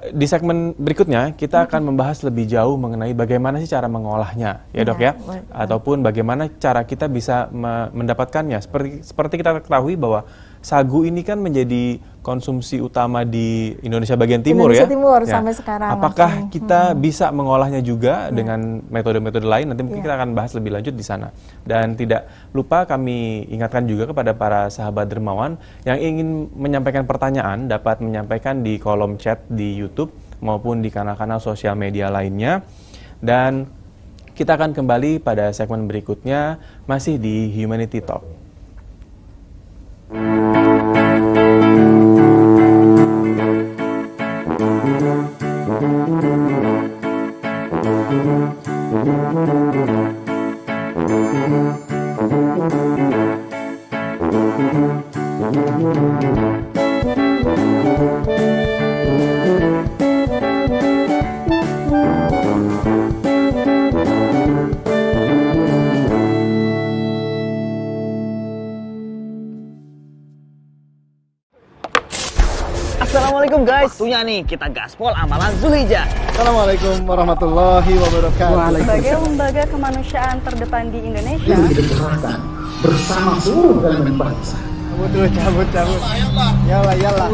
di segmen berikutnya kita akan membahas lebih jauh mengenai bagaimana sih cara mengolahnya, ya Dok ya, ataupun bagaimana cara kita bisa mendapatkannya. Seperti kita ketahui bahwa sagu ini kan menjadi konsumsi utama di Indonesia bagian timur ya. Timur sampai sekarang. Apakah kita bisa mengolahnya juga dengan metode-metode lain? Nanti mungkin kita akan bahas lebih lanjut di sana. Dan tidak lupa kami ingatkan juga kepada para sahabat dermawan yang ingin menyampaikan pertanyaan dapat menyampaikan di kolom chat di YouTube maupun di kanal-kanal sosial media lainnya. Dan kita akan kembali pada segmen berikutnya masih di Humanity Talk. Assalamualaikum guys, waktunya nih kita gaspol amalan Zulhijjah. Assalamualaikum warahmatullahi wabarakatuh. Sebagai lembaga kemanusiaan terdepan di Indonesia, dikerahkan bersama seluruh elemen bangsa. Cabut. Yalla.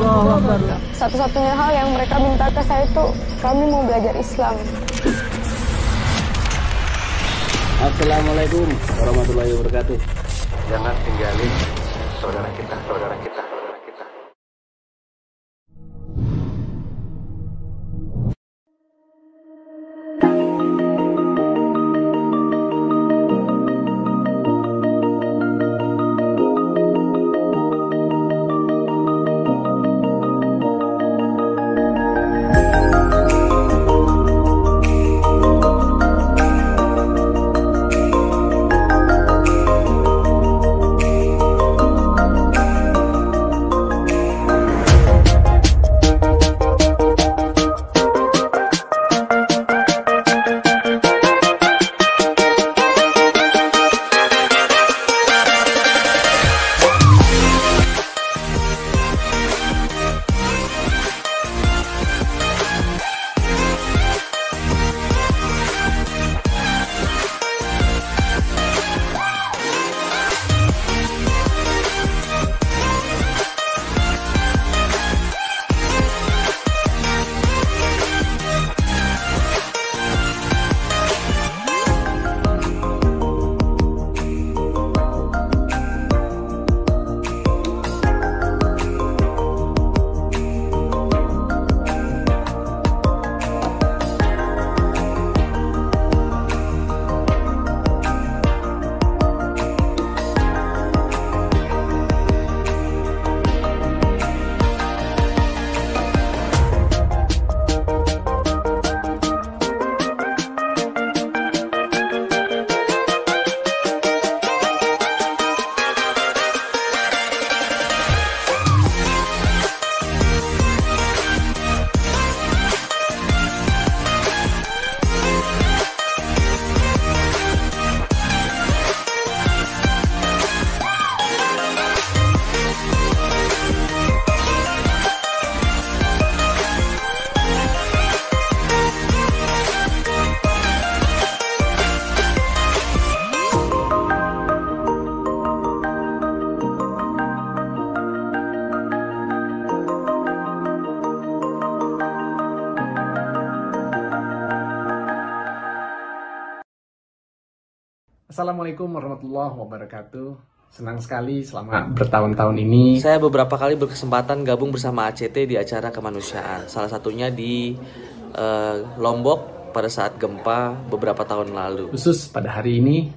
satu-satunya hal yang mereka minta ke saya itu kami mau belajar Islam. Assalamualaikum warahmatullahi wabarakatuh. Jangan tinggalin saudara kita. Assalamualaikum warahmatullahi wabarakatuh. Senang sekali selama bertahun-tahun ini Saya beberapa kali berkesempatan gabung bersama ACT di acara kemanusiaan. Salah satunya di Lombok pada saat gempa beberapa tahun lalu. khusus pada hari ini.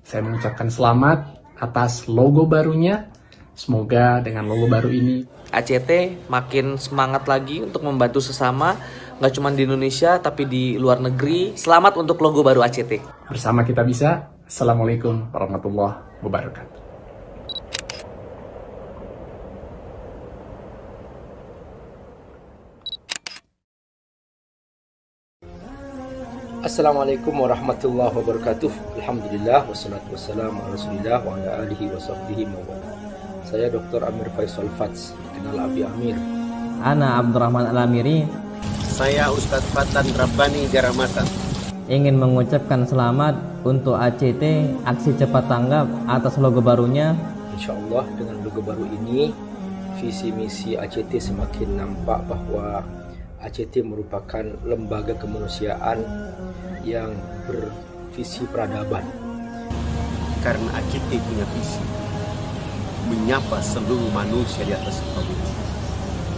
Saya mengucapkan selamat atas logo barunya. Semoga dengan logo baru ini ACT makin semangat lagi untuk membantu sesama, nggak cuma di Indonesia tapi di luar negeri. Selamat untuk logo baru ACT. bersama kita bisa. Assalamualaikum warahmatullahi wabarakatuh. Assalamualaikum warahmatullahi wabarakatuh. Alhamdulillah wassalatu wassalamu ala Rasulillah wa ala alihi wa sahbihi mawala. Saya Dr. Amir Faisal Fats, dikenal Abi Amir. Ana Abdurrahman Al-Amiri. Saya Ustadz Fatan Rabbani Garamata. Ingin mengucapkan selamat untuk ACT Aksi Cepat Tanggap atas logo barunya. Insya Allah dengan logo baru ini visi misi ACT semakin nampak bahwa ACT merupakan lembaga kemanusiaan yang bervisi peradaban. Karena ACT punya visi menyapa seluruh manusia di atas bumi.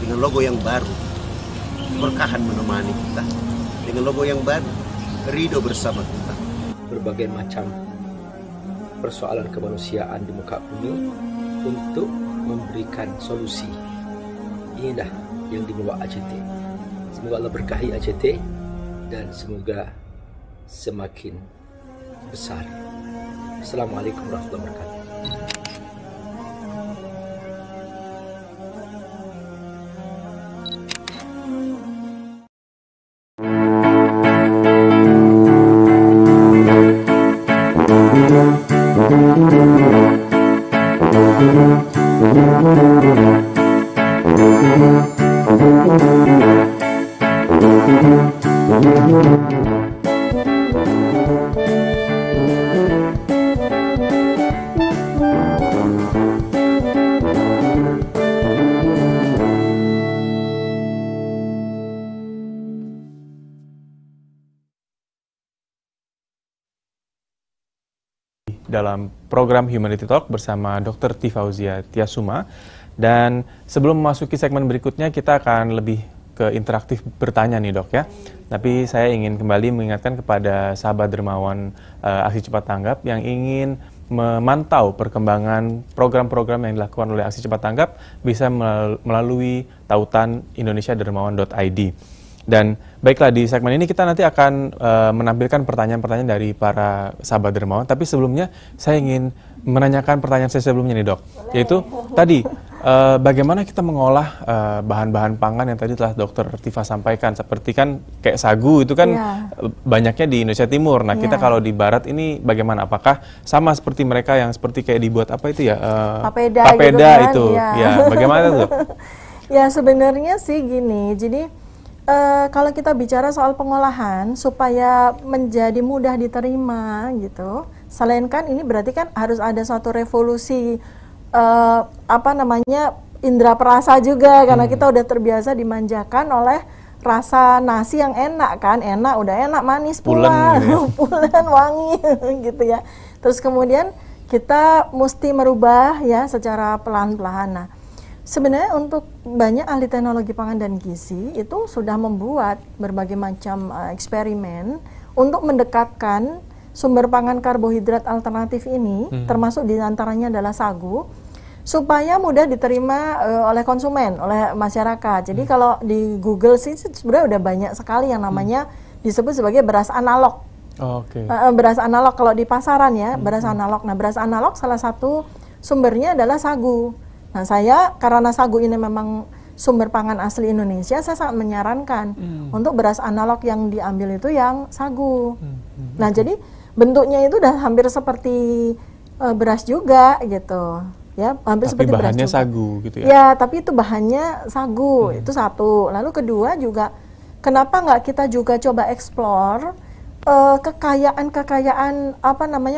Dengan logo yang baru, keberkahan menemani kita. Dengan logo yang baru, ridho bersama kita. Berbagai macam persoalan kemanusiaan di muka bumi untuk memberikan solusi. Inilah yang dibawa ACT. Semoga Allah berkahi ACT dan semoga semakin besar. Assalamualaikum warahmatullahi wabarakatuh. Dalam program Humanity Talk bersama Dr. Tifauzia Tiasuma. Dan sebelum memasuki segmen berikutnya, kita akan lebih ke interaktif bertanya nih dok ya. Tapi saya ingin kembali mengingatkan kepada sahabat dermawan Aksi Cepat Tanggap yang ingin memantau perkembangan program-program yang dilakukan oleh Aksi Cepat Tanggap bisa melalui tautan indonesiadermawan.id. Dan baiklah, di segmen ini kita nanti akan menampilkan pertanyaan-pertanyaan dari para sahabat dermawan. Tapi sebelumnya saya ingin menanyakan pertanyaan saya sebelumnya nih dok. Yaitu tadi bagaimana kita mengolah bahan-bahan pangan yang tadi telah Dokter Tifa sampaikan. Seperti kan kayak sagu itu kan banyaknya di Indonesia Timur. Nah kita kalau di Barat ini bagaimana? Apakah sama seperti mereka yang seperti kayak dibuat apa itu ya? Papeda gitu kan? Itu. Ya, bagaimana tuh? Ya sebenarnya sih gini. Jadi kalau kita bicara soal pengolahan supaya menjadi mudah diterima gitu, selain kan ini berarti kan harus ada suatu revolusi indera perasa juga, karena kita udah terbiasa dimanjakan oleh rasa nasi yang enak kan, udah enak, manis pula, pulen wangi gitu ya. Terus kemudian kita mesti merubah ya secara pelan-pelan. Nah, sebenarnya untuk banyak ahli teknologi pangan dan gizi itu sudah membuat berbagai macam eksperimen untuk mendekatkan sumber pangan karbohidrat alternatif ini, termasuk diantaranya adalah sagu, supaya mudah diterima oleh konsumen, oleh masyarakat. Jadi kalau di Google sih sebenarnya udah banyak sekali yang namanya disebut sebagai beras analog. Beras analog kalau di pasaran ya, beras analog. Nah, beras analog salah satu sumbernya adalah sagu. Nah, saya karena sagu ini memang sumber pangan asli Indonesia, saya sangat menyarankan untuk beras analog yang diambil itu yang sagu. Nah, jadi bentuknya itu udah hampir seperti beras juga gitu. Ya, hampir tapi seperti beras bahannya juga. Sagu gitu ya. Ya, tapi itu bahannya sagu. Itu satu. Lalu kedua juga kenapa nggak kita juga coba eksplor kekayaan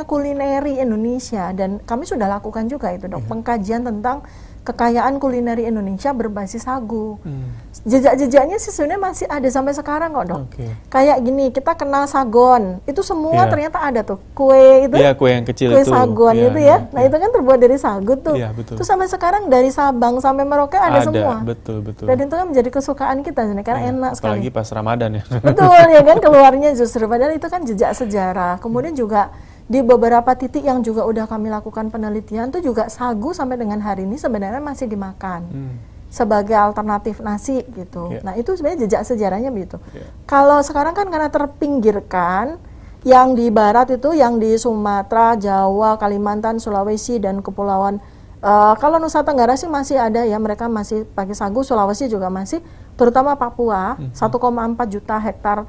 kulineri Indonesia, dan kami sudah lakukan juga itu dok, pengkajian tentang kekayaan kulineri Indonesia berbasis sagu. Jejak-jejaknya sih sebenarnya masih ada sampai sekarang kok, Dok. Kayak gini, kita kenal sagon, itu semua ternyata ada tuh, kue itu, kue yang kecil kue itu, sagon itu ya. Nah itu kan terbuat dari sagu tuh. Terus sampai sekarang dari Sabang sampai Merauke ada semua. Betul. Dan itu kan menjadi kesukaan kita sebenarnya, karena enak sekali. Apalagi pas Ramadan ya. Betul ya kan, keluarnya justru padahal itu kan jejak sejarah. Kemudian juga di beberapa titik yang juga udah kami lakukan penelitian tuh juga sagu sampai dengan hari ini sebenarnya masih dimakan sebagai alternatif nasi gitu. Nah itu sebenarnya jejak sejarahnya begitu. Kalau sekarang kan karena terpinggirkan, yang di barat itu, yang di Sumatera, Jawa, Kalimantan, Sulawesi dan kepulauan. Kalau Nusa Tenggara sih masih ada ya, mereka masih pakai sagu. Sulawesi juga masih, terutama Papua, 1,4 juta hektar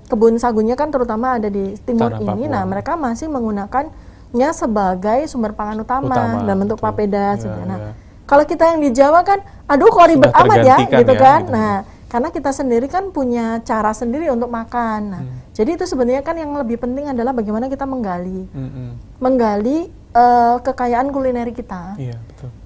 kebun sagunya kan terutama ada di timur ini. Nah mereka masih menggunakannya sebagai sumber pangan utama dalam bentuk papeda. Nah kalau kita yang di Jawa kan, aduh kok ribet amat ya, gitu kan. Nah karena kita sendiri kan punya cara sendiri untuk makan. Nah jadi itu sebenarnya kan yang lebih penting adalah bagaimana kita menggali kekayaan kulineri kita.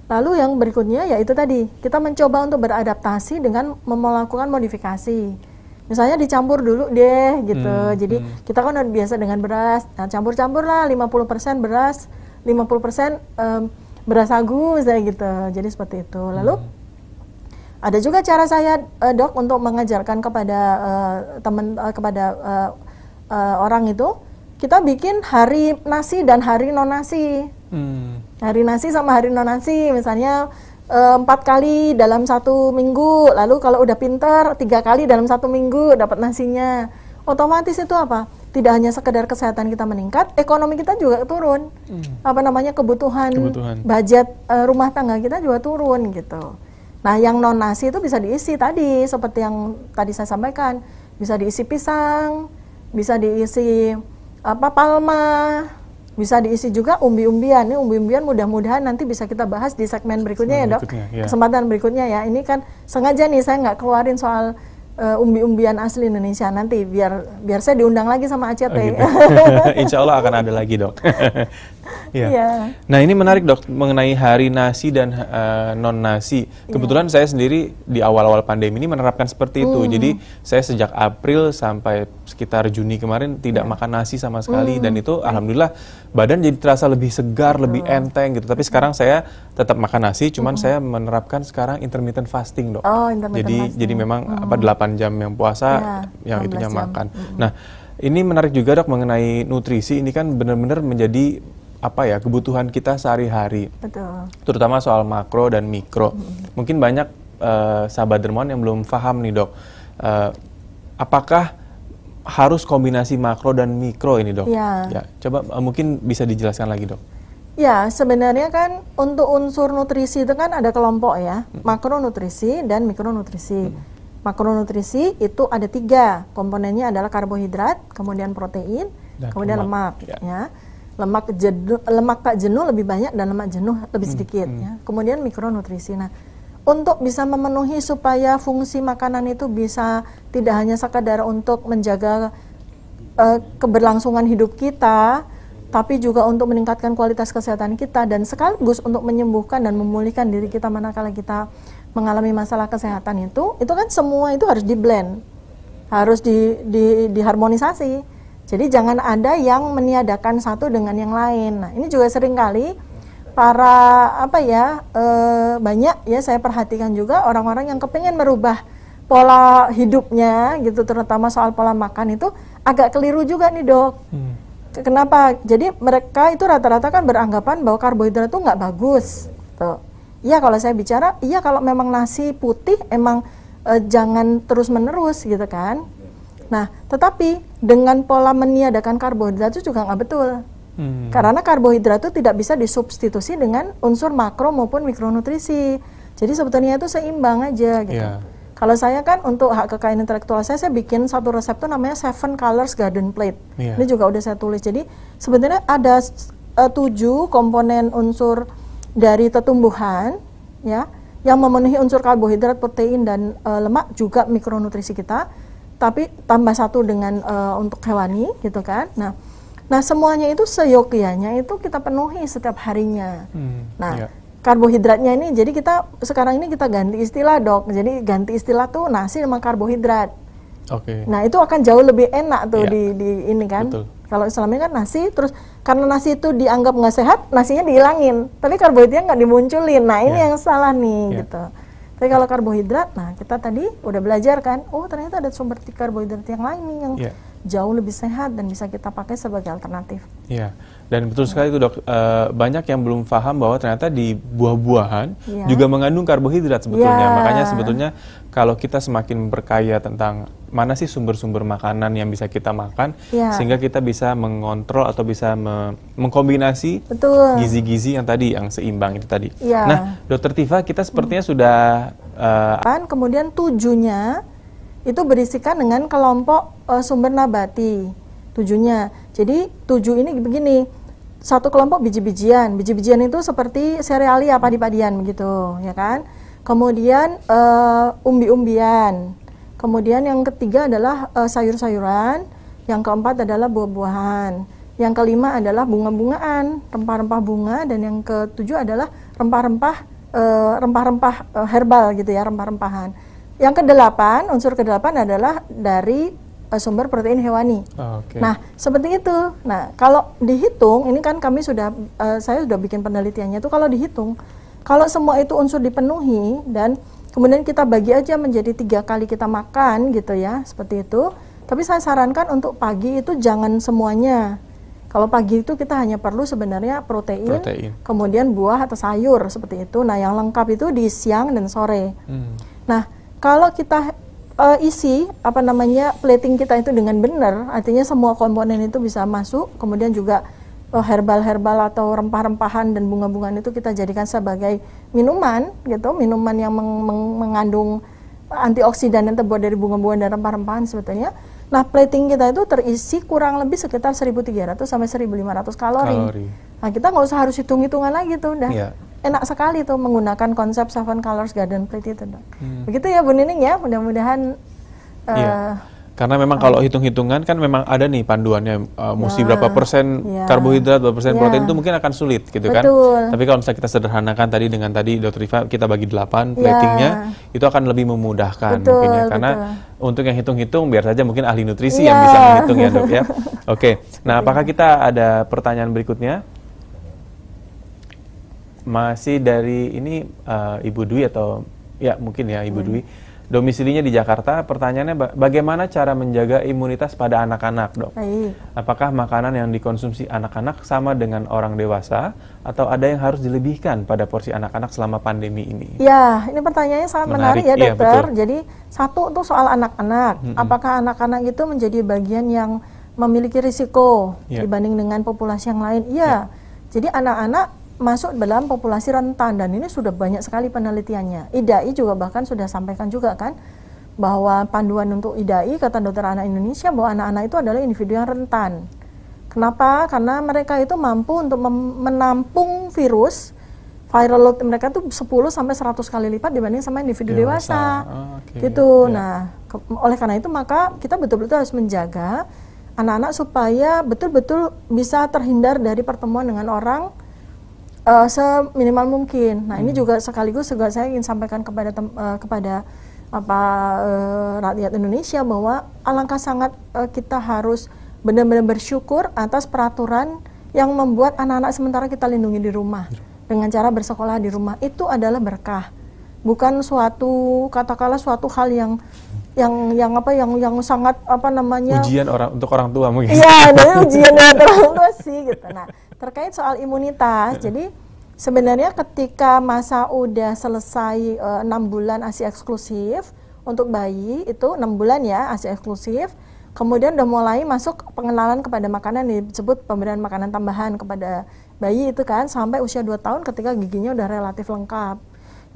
Lalu yang berikutnya yaitu tadi kita mencoba untuk beradaptasi dengan melakukan modifikasi. Misalnya dicampur dulu deh gitu. Jadi kita kan udah biasa dengan beras. Nah, campur-campur lah 50% beras, 50% beras sagu misalnya gitu. Jadi seperti itu. Lalu ada juga cara saya Dok untuk mengajarkan kepada orang itu, kita bikin hari nasi dan hari non nasi. Hari nasi sama hari non nasi, misalnya 4 kali dalam 1 minggu, lalu kalau udah pinter 3 kali dalam 1 minggu dapat nasinya. Otomatis itu apa? Tidak hanya sekedar kesehatan kita meningkat, ekonomi kita juga turun. Kebutuhan budget rumah tangga kita juga turun gitu. Nah yang non nasi itu bisa diisi tadi, seperti yang tadi saya sampaikan, bisa diisi pisang, bisa diisi palma, bisa diisi juga umbi-umbian. Ini umbi-umbian mudah-mudahan nanti bisa kita bahas di segmen berikutnya ya, Dok. Kesempatan berikutnya ya. Ini kan sengaja nih saya nggak keluarin soal umbi-umbian asli Indonesia nanti, biar saya diundang lagi sama ACT. Gitu. Insya Allah akan ada lagi, Dok. Nah ini menarik, Dok, mengenai hari nasi dan non nasi. Kebetulan saya sendiri di awal-awal pandemi ini menerapkan seperti itu. Jadi saya sejak April sampai sekitar Juni kemarin tidak makan nasi sama sekali, dan itu alhamdulillah badan jadi terasa lebih segar, lebih enteng gitu. Tapi sekarang saya tetap makan nasi, cuman saya menerapkan sekarang intermittent fasting, Dok. Jadi memang 8 jam yang puasa, yang itunya makan. Nah, ini menarik juga, Dok, mengenai nutrisi. Ini kan benar-benar menjadi kebutuhan kita sehari-hari. Terutama soal makro dan mikro. Mungkin banyak sahabat dermawan yang belum paham nih, Dok. Apakah harus kombinasi makro dan mikro ini, Dok? Coba mungkin bisa dijelaskan lagi, Dok. Ya, sebenarnya kan untuk unsur nutrisi itu kan ada kelompok ya, makronutrisi dan mikronutrisi. Makronutrisi itu ada 3, komponennya adalah karbohidrat, kemudian protein, dan kemudian lemak. Ya. Lemak tak jenuh lebih banyak dan lemak jenuh lebih sedikit. Ya. Kemudian mikronutrisi. Nah, untuk bisa memenuhi supaya fungsi makanan itu bisa tidak hanya sekadar untuk menjaga keberlangsungan hidup kita, tapi juga untuk meningkatkan kualitas kesehatan kita dan sekaligus untuk menyembuhkan dan memulihkan diri kita manakala kita mengalami masalah kesehatan itu kan semua itu harus di-blend, harus diharmonisasi. Jadi jangan ada yang meniadakan satu dengan yang lain. Nah ini juga seringkali para banyak ya saya perhatikan juga orang-orang yang kepengen merubah pola hidupnya gitu, terutama soal pola makan itu agak keliru juga nih, Dok. Kenapa? Jadi mereka itu rata-rata kan beranggapan bahwa karbohidrat itu nggak bagus. Tuh. Iya kalau saya bicara, iya kalau memang nasi putih emang jangan terus-menerus gitu kan. Nah, tetapi dengan pola meniadakan karbohidrat itu juga nggak betul. Karena karbohidrat itu tidak bisa disubstitusi dengan unsur makro maupun mikronutrisi. Jadi sebetulnya itu seimbang aja gitu. Kalau saya kan untuk hak kekayaan intelektual saya bikin satu resep tuh namanya 7 Colors Garden Plate. Ini juga udah saya tulis. Jadi sebenarnya ada 7 komponen unsur dari tetumbuhan ya yang memenuhi unsur karbohidrat, protein dan lemak, juga mikronutrisi kita, tapi tambah 1 dengan untuk hewani gitu kan. Nah semuanya itu seyogyanya itu kita penuhi setiap harinya. karbohidratnya ini, jadi kita sekarang ini kita ganti istilah, Dok. Jadi ganti istilah tuh nasi sama karbohidrat. Oke. Nah, itu akan jauh lebih enak tuh di ini kan. Betul. Kalau selama ini kan nasi, terus karena nasi itu dianggap nggak sehat, nasinya dihilangin, tapi karbohidratnya nggak dimunculin. Nah, ini yang salah nih gitu. Tapi kalau karbohidrat, nah kita tadi udah belajar kan, oh ternyata ada sumber karbohidrat yang lain nih yang jauh lebih sehat dan bisa kita pakai sebagai alternatif. Iya, dan betul sekali itu Dok, banyak yang belum paham bahwa ternyata di buah-buahan juga mengandung karbohidrat sebetulnya. Makanya sebetulnya kalau kita semakin berkaya tentang mana sih sumber-sumber makanan yang bisa kita makan, sehingga kita bisa mengontrol atau bisa mengkombinasi gizi-gizi yang tadi, yang seimbang itu tadi. Nah, Dokter Tifa, kita sepertinya sudah kemudian 7-nya itu berisikan dengan kelompok sumber nabati. 7-nya. Jadi 7 ini begini. Satu kelompok biji-bijian. Biji-bijian itu seperti serealia, padi-padian begitu, ya kan? Kemudian umbi-umbian. Kemudian yang ketiga adalah sayur-sayuran. Yang keempat adalah buah-buahan. Yang kelima adalah bunga-bungaan, rempah-rempah bunga, dan yang ketujuh adalah rempah-rempah herbal gitu ya, rempah-rempahan. Yang kedelapan, unsur kedelapan adalah dari sumber protein hewani. Nah, seperti itu. Nah, kalau dihitung, ini kan kami sudah, saya sudah bikin penelitiannya itu, kalau dihitung, kalau semua itu unsur dipenuhi dan kemudian kita bagi aja menjadi 3 kali kita makan gitu ya, seperti itu. Tapi saya sarankan untuk pagi itu jangan semuanya. Kalau pagi itu kita hanya perlu sebenarnya protein, kemudian buah atau sayur seperti itu. Nah, yang lengkap itu di siang dan sore. Nah, kalau kita isi plating kita itu dengan benar, artinya semua komponen itu bisa masuk, kemudian juga herbal-herbal atau rempah-rempahan dan bunga-bungaan itu kita jadikan sebagai minuman gitu, minuman yang mengandung antioksidan yang terbuat dari bunga-bungaan dan rempah-rempahan sebetulnya. Nah, plating kita itu terisi kurang lebih sekitar 1.300 sampai 1.500 kalori. Nah, kita nggak usah harus hitung-hitungan lagi tuh, udah enak sekali tuh menggunakan konsep 7 Colors Garden Plate itu, Dok. Begitu ya Bu Nining ya, mudah-mudahan karena memang kalau hitung-hitungan kan memang ada nih panduannya, mesti berapa persen karbohidrat, berapa persen protein, itu mungkin akan sulit gitu kan. Tapi kalau misalnya kita sederhanakan tadi dengan tadi Dr. Rifa kita bagi 8 platingnya, itu akan lebih memudahkan mungkin ya, karena untuk yang hitung-hitung biar saja mungkin ahli nutrisi yang bisa menghitung ya, Dok ya. Oke. Nah, apakah kita ada pertanyaan berikutnya? Masih dari ini Ibu Dwi atau ya mungkin ya Ibu Dwi. Domisilinya di Jakarta. Pertanyaannya, bagaimana cara menjaga imunitas pada anak-anak, Dok? Apakah makanan yang dikonsumsi anak-anak sama dengan orang dewasa atau ada yang harus dilebihkan pada porsi anak-anak selama pandemi ini? Ya, ini pertanyaannya sangat menarik ya, Dokter. Jadi satu tuh soal anak-anak. Apakah anak-anak itu menjadi bagian yang memiliki risiko dibanding dengan populasi yang lain? Iya. Jadi anak-anak masuk dalam populasi rentan dan ini sudah banyak sekali penelitiannya. IDAI juga bahkan sudah sampaikan juga kan bahwa panduan untuk IDAI, kata Dokter Anak Indonesia, bahwa anak-anak itu adalah individu yang rentan. Kenapa? Karena mereka itu mampu untuk menampung virus, viral load mereka tuh 10 sampai 100 kali lipat dibanding sama individu dewasa. Gitu. Nah, oleh karena itu maka kita betul-betul harus menjaga anak-anak supaya betul-betul bisa terhindar dari pertemuan dengan orang seminimal mungkin. Nah, ini juga sekaligus juga saya ingin sampaikan kepada rakyat Indonesia bahwa alangkah sangat kita harus benar-benar bersyukur atas peraturan yang membuat anak-anak sementara kita lindungi di rumah dengan cara bersekolah di rumah. Itu adalah berkah, bukan suatu katakanlah suatu hal yang sangat ujian untuk orang tua mungkin. Iya, ujian untuk orang tua sih gitu. Nah, terkait soal imunitas, jadi sebenarnya ketika masa udah selesai 6 bulan ASI eksklusif untuk bayi itu 6 bulan ya ASI eksklusif, kemudian udah mulai masuk pengenalan kepada makanan disebut pemberian makanan tambahan kepada bayi itu kan sampai usia 2 tahun ketika giginya udah relatif lengkap.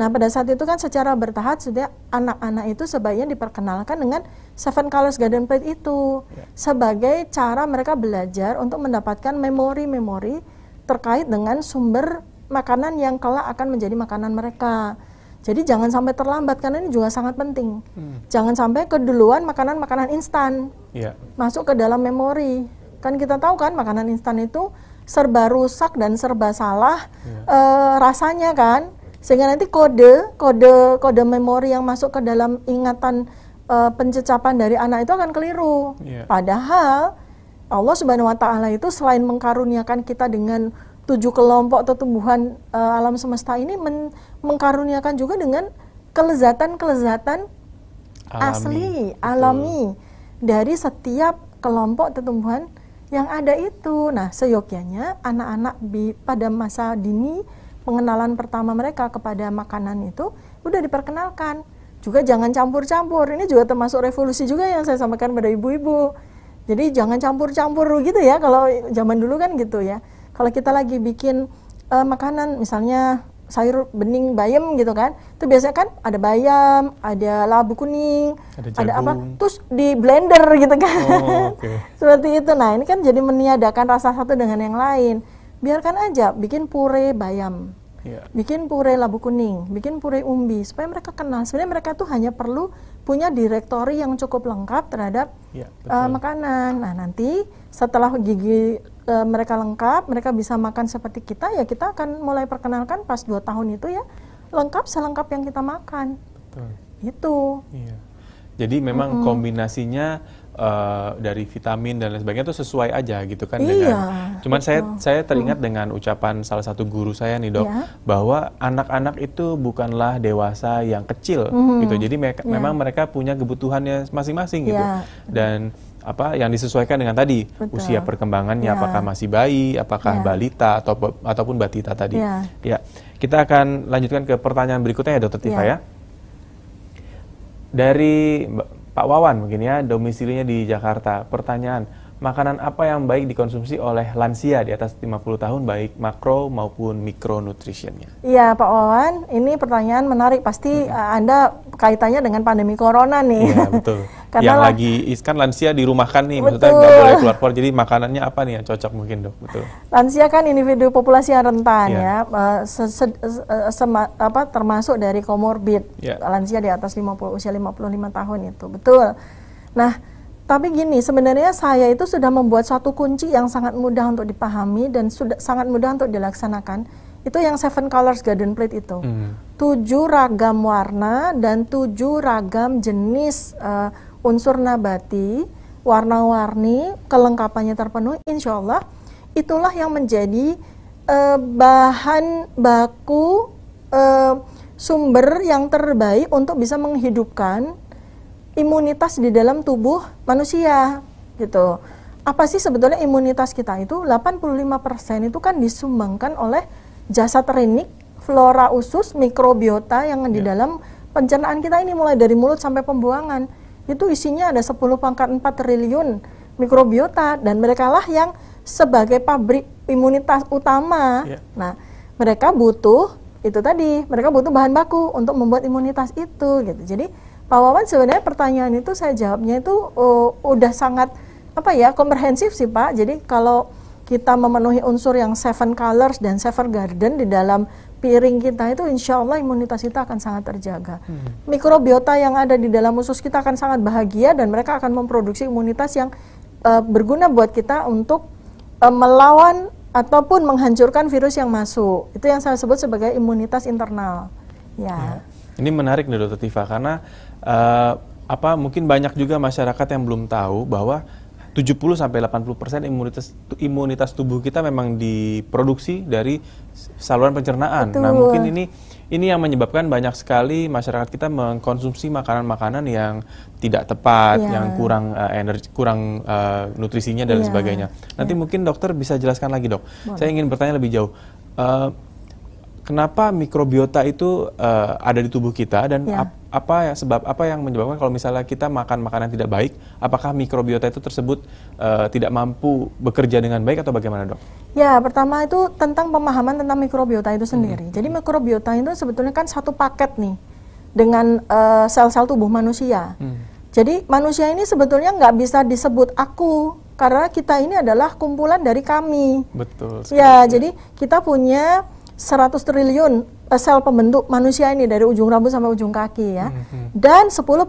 Nah, pada saat itu kan secara bertahap sudah anak-anak itu sebaiknya diperkenalkan dengan 7 Colors Garden Plate itu sebagai cara mereka belajar untuk mendapatkan memori-memori terkait dengan sumber makanan yang kelak akan menjadi makanan mereka. Jadi jangan sampai terlambat karena ini juga sangat penting. Jangan sampai keduluan makanan-makanan instan masuk ke dalam memori. Kan kita tahu kan makanan instan itu serba rusak dan serba salah rasanya kan, sehingga nanti kode memori yang masuk ke dalam ingatan pencecapan dari anak itu akan keliru. Padahal Allah Subhanahu wa Ta'ala itu selain mengkaruniakan kita dengan 7 kelompok atau tumbuhan alam semesta ini, mengkaruniakan juga dengan kelezatan asli, alami dari setiap kelompok atau tumbuhan yang ada itu. Nah, seyogyanya anak-anak pada masa dini, pengenalan pertama mereka kepada makanan itu udah diperkenalkan. Juga jangan campur-campur. Ini juga termasuk revolusi juga yang saya sampaikan pada ibu-ibu. Jadi jangan campur-campur gitu ya. Kalau zaman dulu kan gitu ya. Kalau kita lagi bikin makanan, misalnya sayur bening bayam gitu kan, itu biasanya kan ada bayam, ada labu kuning, ada apa, terus di blender gitu kan. Seperti itu. Nah, ini kan jadi meniadakan rasa satu dengan yang lain. Biarkan aja bikin pure bayam, bikin pure labu kuning, bikin pure umbi, supaya mereka kenal. Sebenarnya mereka tuh hanya perlu punya direktori yang cukup lengkap terhadap makanan. Nah, nanti setelah gigi mereka lengkap, mereka bisa makan seperti kita, ya kita akan mulai perkenalkan pas 2 tahun itu ya, lengkap selengkap yang kita makan. Itu. Jadi memang kombinasinya dari vitamin dan lain sebagainya itu sesuai aja gitu kan dengan. Cuman saya teringat dengan ucapan salah satu guru saya nih, Dok, bahwa anak-anak itu bukanlah dewasa yang kecil gitu. Jadi memang mereka punya kebutuhannya masing-masing gitu. Dan apa yang disesuaikan dengan tadi usia perkembangannya, apakah masih bayi, apakah balita ataupun batita tadi. Ya, kita akan lanjutkan ke pertanyaan berikutnya ya, Dokter Tifa ya. Dari Pak Wawan mungkin ya, domisilinya di Jakarta. Pertanyaan, makanan apa yang baik dikonsumsi oleh lansia di atas 50 tahun, baik makro maupun mikronutrisinya? Iya Pak Wawan, ini pertanyaan menarik. Pasti Anda kaitannya dengan pandemi corona nih. Iya betul. Karena yang lagi kan lansia dirumahkan nih, maksudnya nggak boleh keluar-keluar. Jadi makanannya apa nih yang cocok mungkin, Dok? Betul. Lansia kan individu populasi yang rentan ya, termasuk dari komorbid. Lansia di atas usia 55 tahun itu, betul. Nah, tapi gini, sebenarnya saya itu sudah membuat suatu kunci yang sangat mudah untuk dipahami dan sudah sangat mudah untuk dilaksanakan. Itu yang 7 colors garden plate itu. 7 ragam warna dan 7 ragam jenis unsur nabati, warna-warni, kelengkapannya terpenuhi, insya Allah itulah yang menjadi bahan baku, sumber yang terbaik untuk bisa menghidupkan imunitas di dalam tubuh manusia gitu. Apa sih sebetulnya imunitas kita itu? 85% itu kan disumbangkan oleh jasad rinik, flora usus, mikrobiota yang di dalam pencernaan kita ini, mulai dari mulut sampai pembuangan. Itu isinya ada 10⁴ triliun mikrobiota, dan mereka lah yang sebagai pabrik imunitas utama. Nah, mereka butuh itu tadi, mereka butuh bahan baku untuk membuat imunitas itu gitu. Jadi Pak Wawan, sebenarnya pertanyaan itu saya jawabnya itu udah sangat komprehensif sih Pak. Jadi kalau kita memenuhi unsur yang 7 colors dan 7 garden di dalam piring kita itu, insya Allah imunitas kita akan sangat terjaga. Mikrobiota yang ada di dalam usus kita akan sangat bahagia, dan mereka akan memproduksi imunitas yang berguna buat kita untuk melawan ataupun menghancurkan virus yang masuk. Itu yang saya sebut sebagai imunitas internal. Ini menarik nih Dokter Tifa, karena mungkin banyak juga masyarakat yang belum tahu bahwa 70-80% imunitas tubuh kita memang diproduksi dari saluran pencernaan. Nah, mungkin ini yang menyebabkan banyak sekali masyarakat kita mengkonsumsi makanan-makanan yang tidak tepat, yang kurang kurang nutrisinya dan sebagainya. Nanti mungkin dokter bisa jelaskan lagi, Dok. Saya ingin bertanya lebih jauh. Kenapa mikrobiota itu ada di tubuh kita, dan sebab apa yang menyebabkan kalau misalnya kita makan makanan tidak baik, apakah mikrobiota itu tersebut tidak mampu bekerja dengan baik atau bagaimana, Dok? Ya, pertama itu tentang pemahaman tentang mikrobiota itu sendiri. Jadi mikrobiota itu sebetulnya kan satu paket nih dengan sel-sel tubuh manusia. Jadi manusia ini sebetulnya nggak bisa disebut aku, karena kita ini adalah kumpulan dari kami. Betul. Ya, jadi kita punya 100 triliun sel pembentuk manusia ini dari ujung rambut sampai ujung kaki ya. Dan 10⁴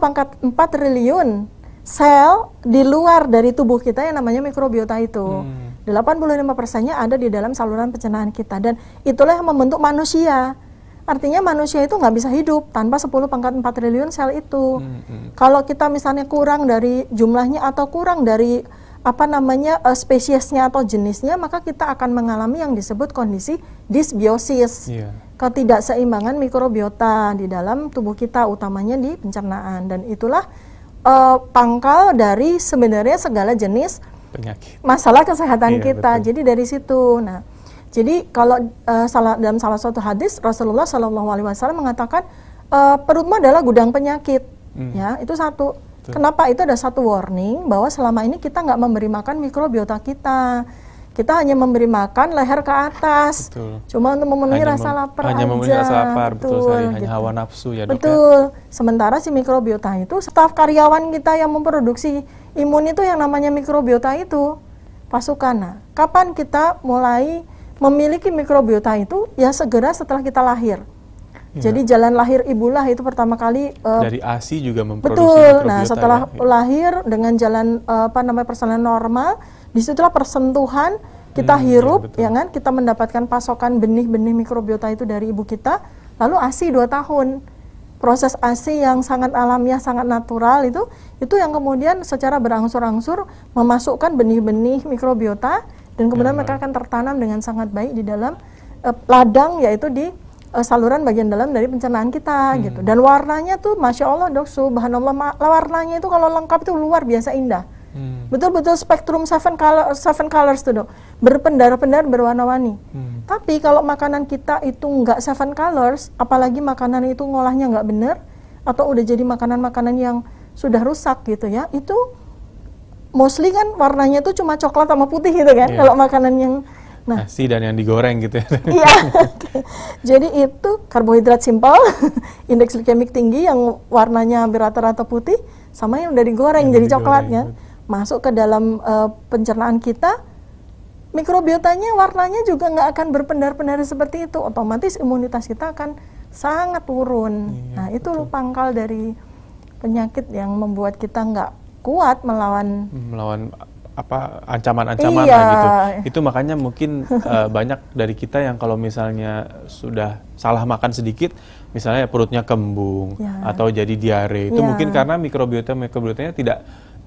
triliun sel di luar dari tubuh kita yang namanya mikrobiota itu. 85%-nya ada di dalam saluran pencernaan kita, dan itulah yang membentuk manusia. Artinya manusia itu nggak bisa hidup tanpa 10⁴ triliun sel itu. Kalau kita misalnya kurang dari jumlahnya atau kurang dari spesiesnya atau jenisnya, maka kita akan mengalami yang disebut kondisi disbiosis, ketidakseimbangan mikrobiota di dalam tubuh kita, utamanya di pencernaan. Dan itulah pangkal dari sebenarnya segala jenis penyakit, masalah kesehatan kita. Betul. Jadi dari situ. Nah, jadi kalau dalam salah satu hadis Rasulullah SAW mengatakan perutmu adalah gudang penyakit, ya itu satu. Betul. Kenapa? Itu ada satu warning bahwa selama ini kita nggak memberi makan mikrobiota kita. Kita hanya memberi makan leher ke atas. Betul. Cuma untuk memenuhi rasa lapar aja. Hanya memenuhi rasa lapar, betul sekali. Hanya hawa nafsu ya, Dok. Betul. Sementara si mikrobiota itu, staf karyawan kita yang memproduksi imun itu yang namanya mikrobiota itu pasukan. Nah, kapan kita mulai memiliki mikrobiota itu? Ya segera setelah kita lahir. Jadi jalan lahir ibulah itu pertama kali dari ASI juga memproduksi mikrobiota. Nah, setelah lahir dengan jalan persalinan normal, disitulah persentuhan kita hirup, ya kan? Kita mendapatkan pasokan benih-benih mikrobiota itu dari ibu kita. Lalu ASI 2 tahun. Proses ASI yang sangat alamiah, sangat natural itu yang kemudian secara berangsur-angsur memasukkan benih-benih mikrobiota, dan kemudian mereka akan tertanam dengan sangat baik di dalam ladang, yaitu di saluran bagian dalam dari pencernaan kita gitu. Dan warnanya tuh Masya Allah, Dok, subhanallah, warnanya itu kalau lengkap itu luar biasa indah. Betul-betul spektrum 7 colors tuh, Dok, berpendar-pendar, berwarna-warni. Tapi kalau makanan kita itu nggak 7 colors, apalagi makanan itu ngolahnya nggak bener, atau udah jadi makanan-makanan yang sudah rusak gitu ya, itu mostly kan warnanya tuh cuma coklat sama putih gitu kan, kalau makanan yang nasi dan yang digoreng gitu ya. Iya. Jadi itu karbohidrat simpel, indeks glikemik tinggi yang warnanya hampir rata-rata putih, sama yang udah digoreng jadi coklat kan. Masuk ke dalam pencernaan kita, mikrobiotanya warnanya juga nggak akan berpendar-pendar seperti itu. Otomatis imunitas kita akan sangat turun. Nah, itu pangkal dari penyakit yang membuat kita nggak kuat melawan ancaman-ancaman gitu. Itu makanya mungkin banyak dari kita yang kalau misalnya sudah salah makan sedikit, misalnya perutnya kembung atau jadi diare, itu mungkin karena mikrobiotanya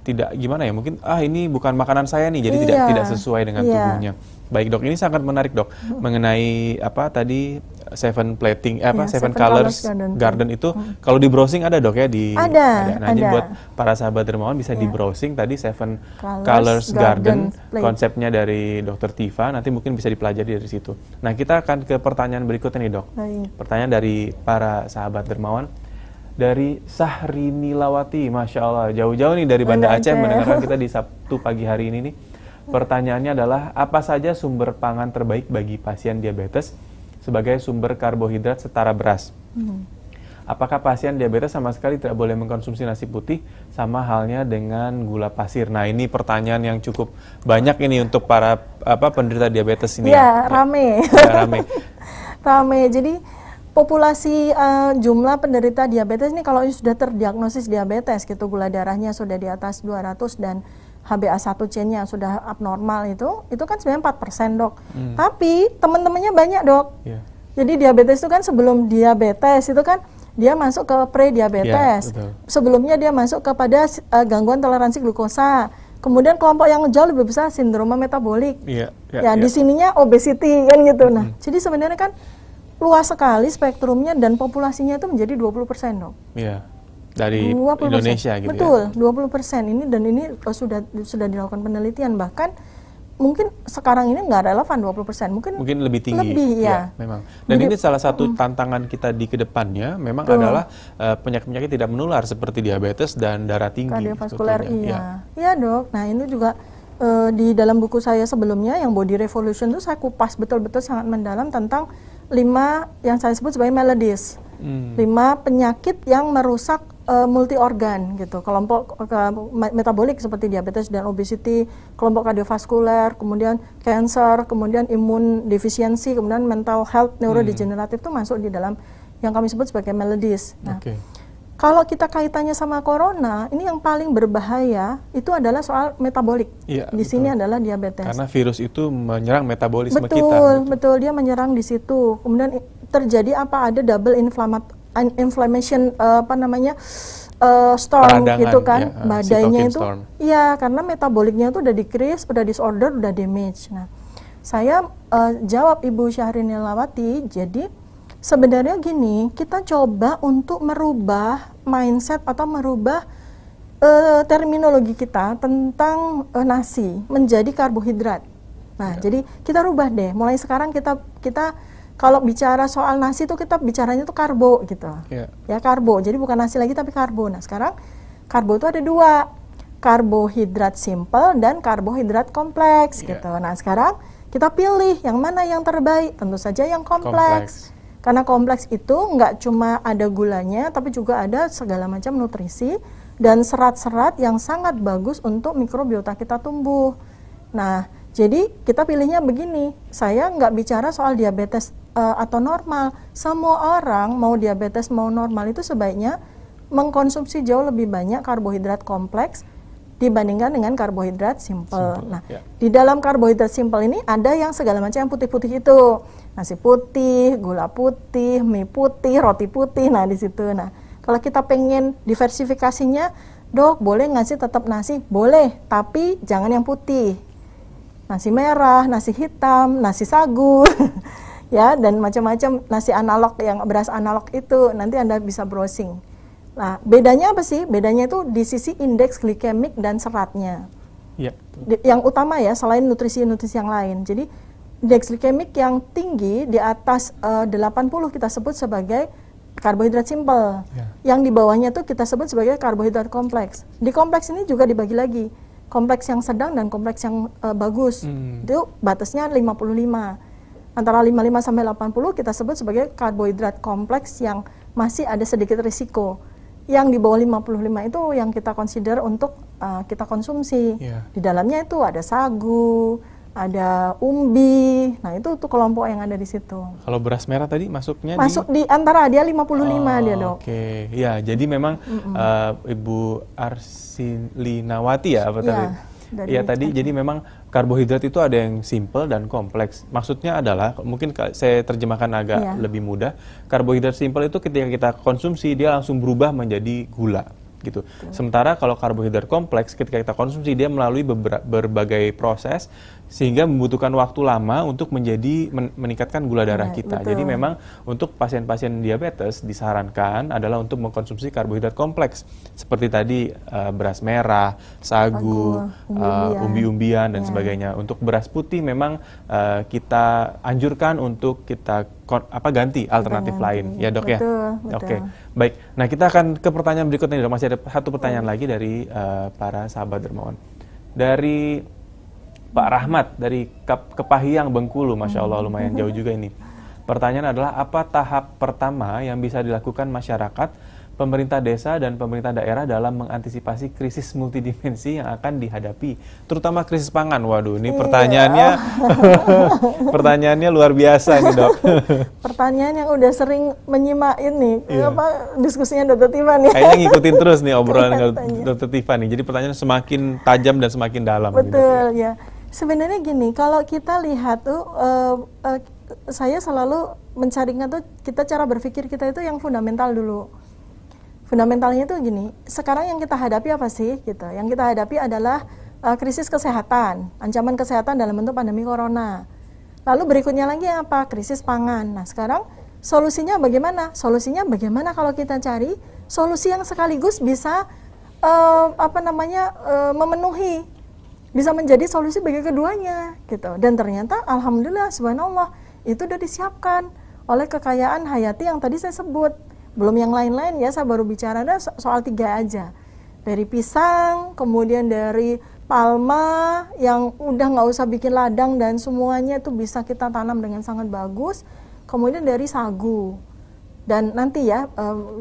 tidak gimana ya, mungkin ini bukan makanan saya nih, jadi tidak sesuai dengan tubuhnya. Baik, Dok, ini sangat menarik, Dok, mengenai tadi Seven Colors Garden itu kalau di browsing ada, Dok, ya ada. Nah, jadi buat para sahabat dermawan bisa di browsing tadi Seven Colors Garden, konsepnya dari Dr. Tifa, nanti mungkin bisa dipelajari dari situ. Nah, kita akan ke pertanyaan berikutnya nih, Dok. Pertanyaan dari para sahabat dermawan. Dari Sahrini Lawati, Masya Allah, jauh-jauh nih dari Banda Aceh mendengarkan kita di Sabtu pagi hari ini nih. Pertanyaannya adalah, apa saja sumber pangan terbaik bagi pasien diabetes sebagai sumber karbohidrat setara beras? Apakah pasien diabetes sama sekali tidak boleh mengkonsumsi nasi putih, sama halnya dengan gula pasir? Nah, ini pertanyaan yang cukup banyak ini untuk para penderita diabetes ini. Rame. Rame. Jadi populasi jumlah penderita diabetes ini kalau sudah terdiagnosis diabetes gitu, gula darahnya sudah di atas 200 dan HbA1c-nya sudah abnormal, itu kan sebenarnya 4%, Dok. Tapi teman-temannya banyak, Dok. Jadi diabetes itu kan sebelum diabetes itu kan dia masuk ke pre-diabetes. Sebelumnya dia masuk kepada gangguan toleransi glukosa. Kemudian kelompok yang jauh lebih besar sindroma metabolik. Di sininya obesity kan gitu. Nah, jadi sebenarnya kan luas sekali spektrumnya dan populasinya itu menjadi 20%, Dok. Dari 20%. Indonesia gitu. Betul, 20% ini, dan ini sudah dilakukan penelitian, bahkan mungkin sekarang ini nggak relevan 20%, mungkin lebih tinggi. Memang. Dan ini salah satu tantangan kita di kedepannya memang adalah penyakit-penyakit tidak menular seperti diabetes dan darah tinggi. Kardiovaskuler, iya, Dok. Nah, ini juga di dalam buku saya sebelumnya yang Body Revolution itu saya kupas betul-betul sangat mendalam tentang 5 yang saya sebut sebagai maladies. 5 penyakit yang merusak multi organ gitu, kelompok metabolik seperti diabetes dan obesity, kelompok kardiovaskuler, kemudian cancer, kemudian imun defisiensi, kemudian mental health, neurodegeneratif itu masuk di dalam yang kami sebut sebagai maladies. Nah, Kalau kita kaitannya sama corona, ini yang paling berbahaya itu adalah soal metabolik. Iya, di sini adalah diabetes. Karena virus itu menyerang metabolisme kita. Betul, dia menyerang di situ. Kemudian terjadi apa? Ada double inflammation storm peradangan, gitu kan, ya, badainya itu. storm. Iya, karena metaboliknya itu udah decrease, udah disorder, udah damage. Nah, saya jawab Ibu Syahrinilawati, jadi sebenarnya gini, kita coba untuk merubah mindset atau merubah terminologi kita tentang nasi menjadi karbohidrat. Nah, jadi kita rubah deh. Mulai sekarang kita kalau bicara soal nasi itu kita bicaranya tuh karbo gitu. Ya karbo. Jadi bukan nasi lagi tapi karbo. Nah, sekarang karbo itu ada dua. Karbohidrat simple dan karbohidrat kompleks gitu. Nah, sekarang kita pilih yang mana yang terbaik. Tentu saja yang kompleks. Karena kompleks itu nggak cuma ada gulanya, tapi juga ada segala macam nutrisi dan serat-serat yang sangat bagus untuk mikrobiota kita tumbuh. Nah, jadi kita pilihnya begini, saya nggak bicara soal diabetes atau normal. Semua orang mau diabetes mau normal itu sebaiknya mengkonsumsi jauh lebih banyak karbohidrat kompleks dibandingkan dengan karbohidrat simple. Nah, di dalam karbohidrat simple ini ada yang segala macam yang putih-putih itu. Nasi putih, gula putih, mie putih, roti putih, nah di situ. Nah, kalau kita pengen diversifikasinya, Dok, boleh nggak sih tetap nasi? Boleh, tapi jangan yang putih. Nasi merah, nasi hitam, nasi sagu, ya, dan macam-macam nasi analog yang beras analog itu, nanti Anda bisa browsing. Nah, bedanya apa sih? Bedanya itu di sisi indeks glikemik dan seratnya. Yang utama ya, selain nutrisi-nutrisi yang lain. Jadi, indeks glikemik yang tinggi di atas 80 kita sebut sebagai karbohidrat simple. Yang di bawahnya itu kita sebut sebagai karbohidrat kompleks. Di kompleks ini juga dibagi lagi. Kompleks yang sedang dan kompleks yang bagus. Itu batasnya 55. Antara 55 sampai 80 kita sebut sebagai karbohidrat kompleks yang masih ada sedikit risiko. Yang di bawah 55 itu yang kita consider untuk kita konsumsi. Di dalamnya itu ada sagu, ada umbi. Nah, itu tuh kelompok yang ada di situ. Kalau beras merah tadi masuknya masuk di antara dia 55 dia, Dok. Oke. Ya, jadi memang Ibu Arsilinawati ya apa tadi? Iya tadi, jadi memang karbohidrat itu ada yang simple dan kompleks. Maksudnya adalah, mungkin saya terjemahkan agak lebih mudah, karbohidrat simple itu ketika kita konsumsi, dia langsung berubah menjadi gula. Gitu. Sementara kalau karbohidrat kompleks ketika kita konsumsi dia melalui berbagai proses sehingga membutuhkan waktu lama untuk meningkatkan gula darah kita. Jadi memang untuk pasien-pasien diabetes disarankan adalah untuk mengkonsumsi karbohidrat kompleks seperti tadi beras merah, sagu, umbi-umbian dan sebagainya. Untuk beras putih memang kita anjurkan untuk kita ganti alternatif lain ya, Dok, ya. Oke. Baik. Nah, kita akan ke pertanyaan berikutnya, Dok. Masih ada satu pertanyaan lagi dari para sahabat dermawan. Dari Pak Rahmat dari Kepahiang, Bengkulu, Masya Allah, lumayan jauh juga ini. Pertanyaan adalah, apa tahap pertama yang bisa dilakukan masyarakat, pemerintah desa dan pemerintah daerah dalam mengantisipasi krisis multidimensi yang akan dihadapi, terutama krisis pangan? Waduh, ini pertanyaannya pertanyaannya luar biasa nih, Dok. Pertanyaan yang udah sering menyimak ini, diskusinya Dr. Tiffany. Kayaknya ngikutin terus nih obrolan Dr. Tiffany. Jadi pertanyaan semakin tajam dan semakin dalam. Betul, gitu. Ya. Sebenarnya gini, kalau kita lihat tuh, saya selalu mencarikan tuh cara berpikir kita itu yang fundamental dulu. Fundamentalnya itu gini, sekarang yang kita hadapi apa sih? Gitu. Yang kita hadapi adalah krisis kesehatan, ancaman kesehatan dalam bentuk pandemi corona. Lalu berikutnya lagi apa? Krisis pangan. Nah, sekarang solusinya bagaimana? Solusinya bagaimana kalau kita cari solusi yang sekaligus bisa memenuhi, bisa menjadi solusi bagi keduanya, gitu. Dan ternyata alhamdulillah subhanallah itu sudah disiapkan oleh kekayaan hayati yang tadi saya sebut. Belum yang lain-lain ya, saya baru bicara soal 3 aja. Dari pisang, kemudian dari palma yang udah nggak usah bikin ladang dan semuanya itu bisa kita tanam dengan sangat bagus. Kemudian dari sagu. Dan nanti ya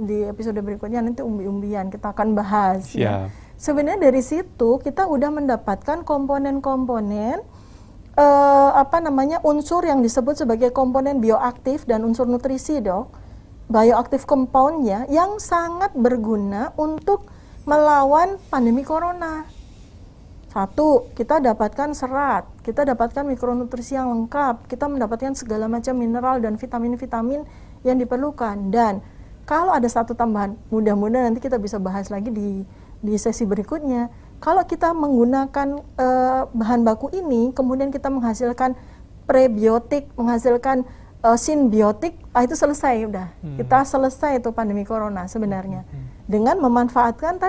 di episode berikutnya nanti umbi-umbian kita akan bahas. Ya. Sebenarnya dari situ kita udah mendapatkan komponen-komponen unsur yang disebut sebagai komponen bioaktif dan unsur nutrisi, Dok. bioactive compound-nya yang sangat berguna untuk melawan pandemi corona. Satu, kita dapatkan serat, kita dapatkan mikronutrisi yang lengkap, kita mendapatkan segala macam mineral dan vitamin-vitamin yang diperlukan. Dan kalau ada satu tambahan, mudah-mudahan nanti kita bisa bahas lagi di sesi berikutnya. Kalau kita menggunakan bahan baku ini, kemudian kita menghasilkan prebiotik, menghasilkan simbiotik, itu selesai udah. Kita selesai itu pandemi corona sebenarnya. Dengan memanfaatkan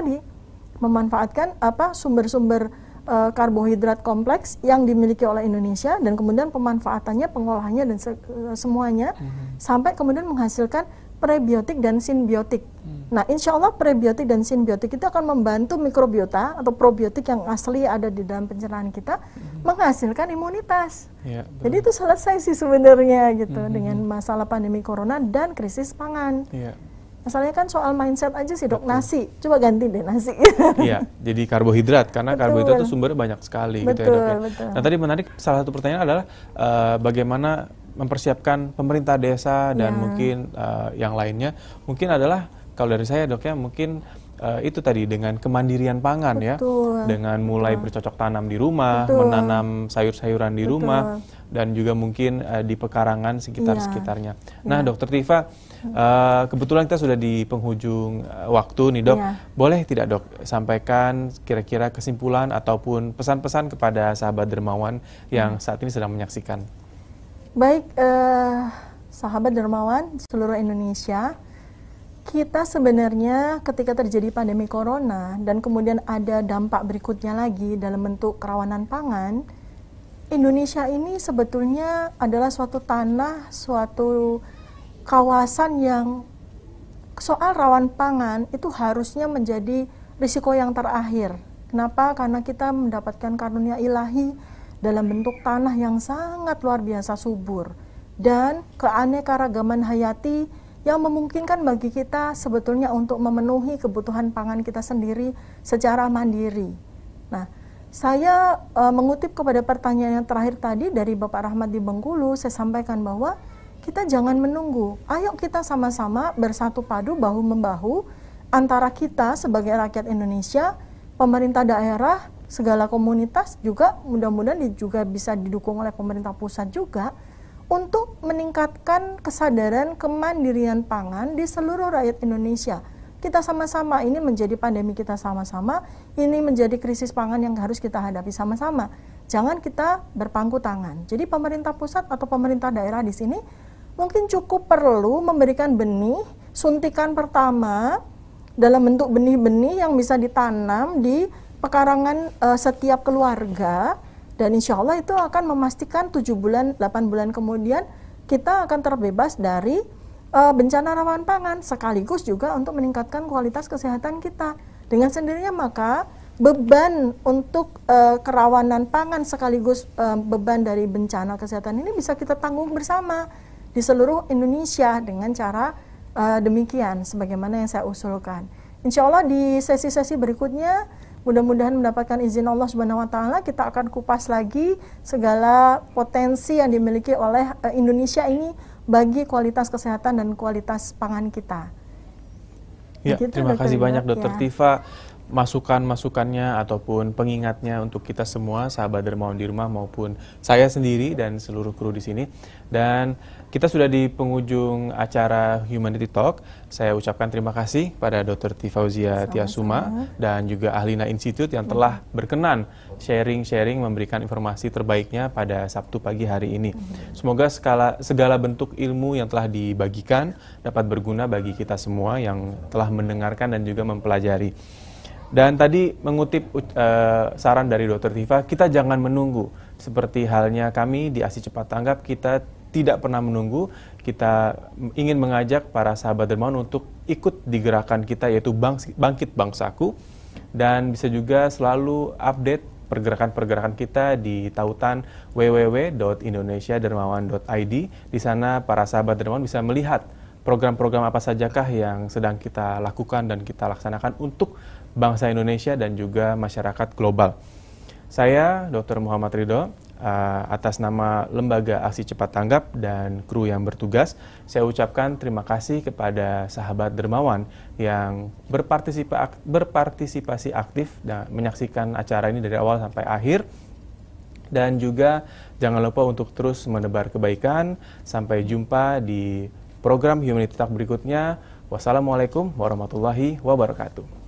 sumber-sumber karbohidrat kompleks yang dimiliki oleh Indonesia, dan kemudian pemanfaatannya, pengolahannya dan semuanya sampai kemudian menghasilkan prebiotik dan simbiotik. Nah, insya Allah prebiotik dan simbiotik itu akan membantu mikrobiota atau probiotik yang asli ada di dalam pencernaan kita menghasilkan imunitas. Ya, jadi itu selesai sih sebenarnya gitu dengan masalah pandemi corona dan krisis pangan. Ya. Masalahnya kan soal mindset aja sih dok, nasi. Coba ganti deh nasi. Iya, jadi karbohidrat, karena karbohidrat itu sumbernya banyak sekali gitu ya dok ya. Nah tadi menarik, salah satu pertanyaan adalah bagaimana mempersiapkan pemerintah desa dan mungkin yang lainnya. Mungkin adalah, kalau dari saya dok ya, mungkin itu tadi dengan kemandirian pangan ya. Dengan mulai bercocok tanam di rumah, menanam sayur-sayuran di rumah, dan juga mungkin di pekarangan sekitar-sekitarnya. Nah Dokter Tifa, kebetulan kita sudah di penghujung waktu nih dok, boleh tidak dok sampaikan kira-kira kesimpulan ataupun pesan-pesan kepada sahabat dermawan yang saat ini sedang menyaksikan? Baik, sahabat dermawan seluruh Indonesia, kita sebenarnya ketika terjadi pandemi corona dan kemudian ada dampak berikutnya lagi dalam bentuk kerawanan pangan, Indonesia ini sebetulnya adalah suatu tanah, suatu kawasan yang soal rawan pangan itu harusnya menjadi risiko yang terakhir. Kenapa? Karena kita mendapatkan karunia ilahi dalam bentuk tanah yang sangat luar biasa subur dan keanekaragaman hayati yang memungkinkan bagi kita sebetulnya untuk memenuhi kebutuhan pangan kita sendiri secara mandiri. Nah, saya mengutip kepada pertanyaan yang terakhir tadi dari Bapak Rahmat di Bengkulu, saya sampaikan bahwa kita jangan menunggu. Ayo kita sama-sama bersatu padu bahu-membahu antara kita sebagai rakyat Indonesia, pemerintah daerah, segala komunitas juga mudah-mudahan juga bisa didukung oleh pemerintah pusat juga untuk meningkatkan kesadaran kemandirian pangan di seluruh rakyat Indonesia. Kita sama-sama, ini menjadi pandemi kita sama-sama, ini menjadi krisis pangan yang harus kita hadapi sama-sama. Jangan kita berpangku tangan. Jadi pemerintah pusat atau pemerintah daerah di sini mungkin cukup perlu memberikan benih, suntikan pertama dalam bentuk benih-benih yang bisa ditanam di pekarangan setiap keluarga, dan insya Allah itu akan memastikan 7 bulan, 8 bulan kemudian kita akan terbebas dari bencana rawan pangan, sekaligus juga untuk meningkatkan kualitas kesehatan kita. Dengan sendirinya maka beban untuk kerawanan pangan sekaligus beban dari bencana kesehatan ini bisa kita tanggung bersama di seluruh Indonesia dengan cara demikian sebagaimana yang saya usulkan. Insya Allah di sesi-sesi berikutnya mudah-mudahan mendapatkan izin Allah Subhanahu wa taala, kita akan kupas lagi segala potensi yang dimiliki oleh Indonesia ini bagi kualitas kesehatan dan kualitas pangan kita. Ya, terima kasih banyak Dr. Tifa, masukan-masukannya ataupun pengingatnya untuk kita semua sahabat dermawan di rumah maupun saya sendiri dan seluruh kru di sini. Dan kita sudah di penghujung acara Humanity Talk. Saya ucapkan terima kasih pada Dr. Tifauzia Tiasuma dan juga Ahlina Institute yang telah berkenan sharing-sharing memberikan informasi terbaiknya pada Sabtu pagi hari ini. Semoga segala bentuk ilmu yang telah dibagikan dapat berguna bagi kita semua yang telah mendengarkan dan juga mempelajari. Dan tadi mengutip saran dari Dr. Tifa, kita jangan menunggu. Seperti halnya kami di ASI Cepat Tanggap, kita tidak pernah menunggu. Kita ingin mengajak para sahabat dermawan untuk ikut di gerakan kita, yaitu Bangkit Bangsaku. Dan bisa juga selalu update pergerakan-pergerakan kita di tautan www.indonesiadermawan.id. Di sana para sahabat dermawan bisa melihat program-program apa sajakah yang sedang kita lakukan dan kita laksanakan untuk bangsa Indonesia dan juga masyarakat global. Saya Dr. Muhammad Ridho, atas nama Lembaga Aksi Cepat Tanggap dan kru yang bertugas, saya ucapkan terima kasih kepada sahabat dermawan yang berpartisipasi aktif dan menyaksikan acara ini dari awal sampai akhir. Dan juga jangan lupa untuk terus menebar kebaikan. Sampai jumpa di program Humanity Talk berikutnya. Wassalamualaikum warahmatullahi wabarakatuh.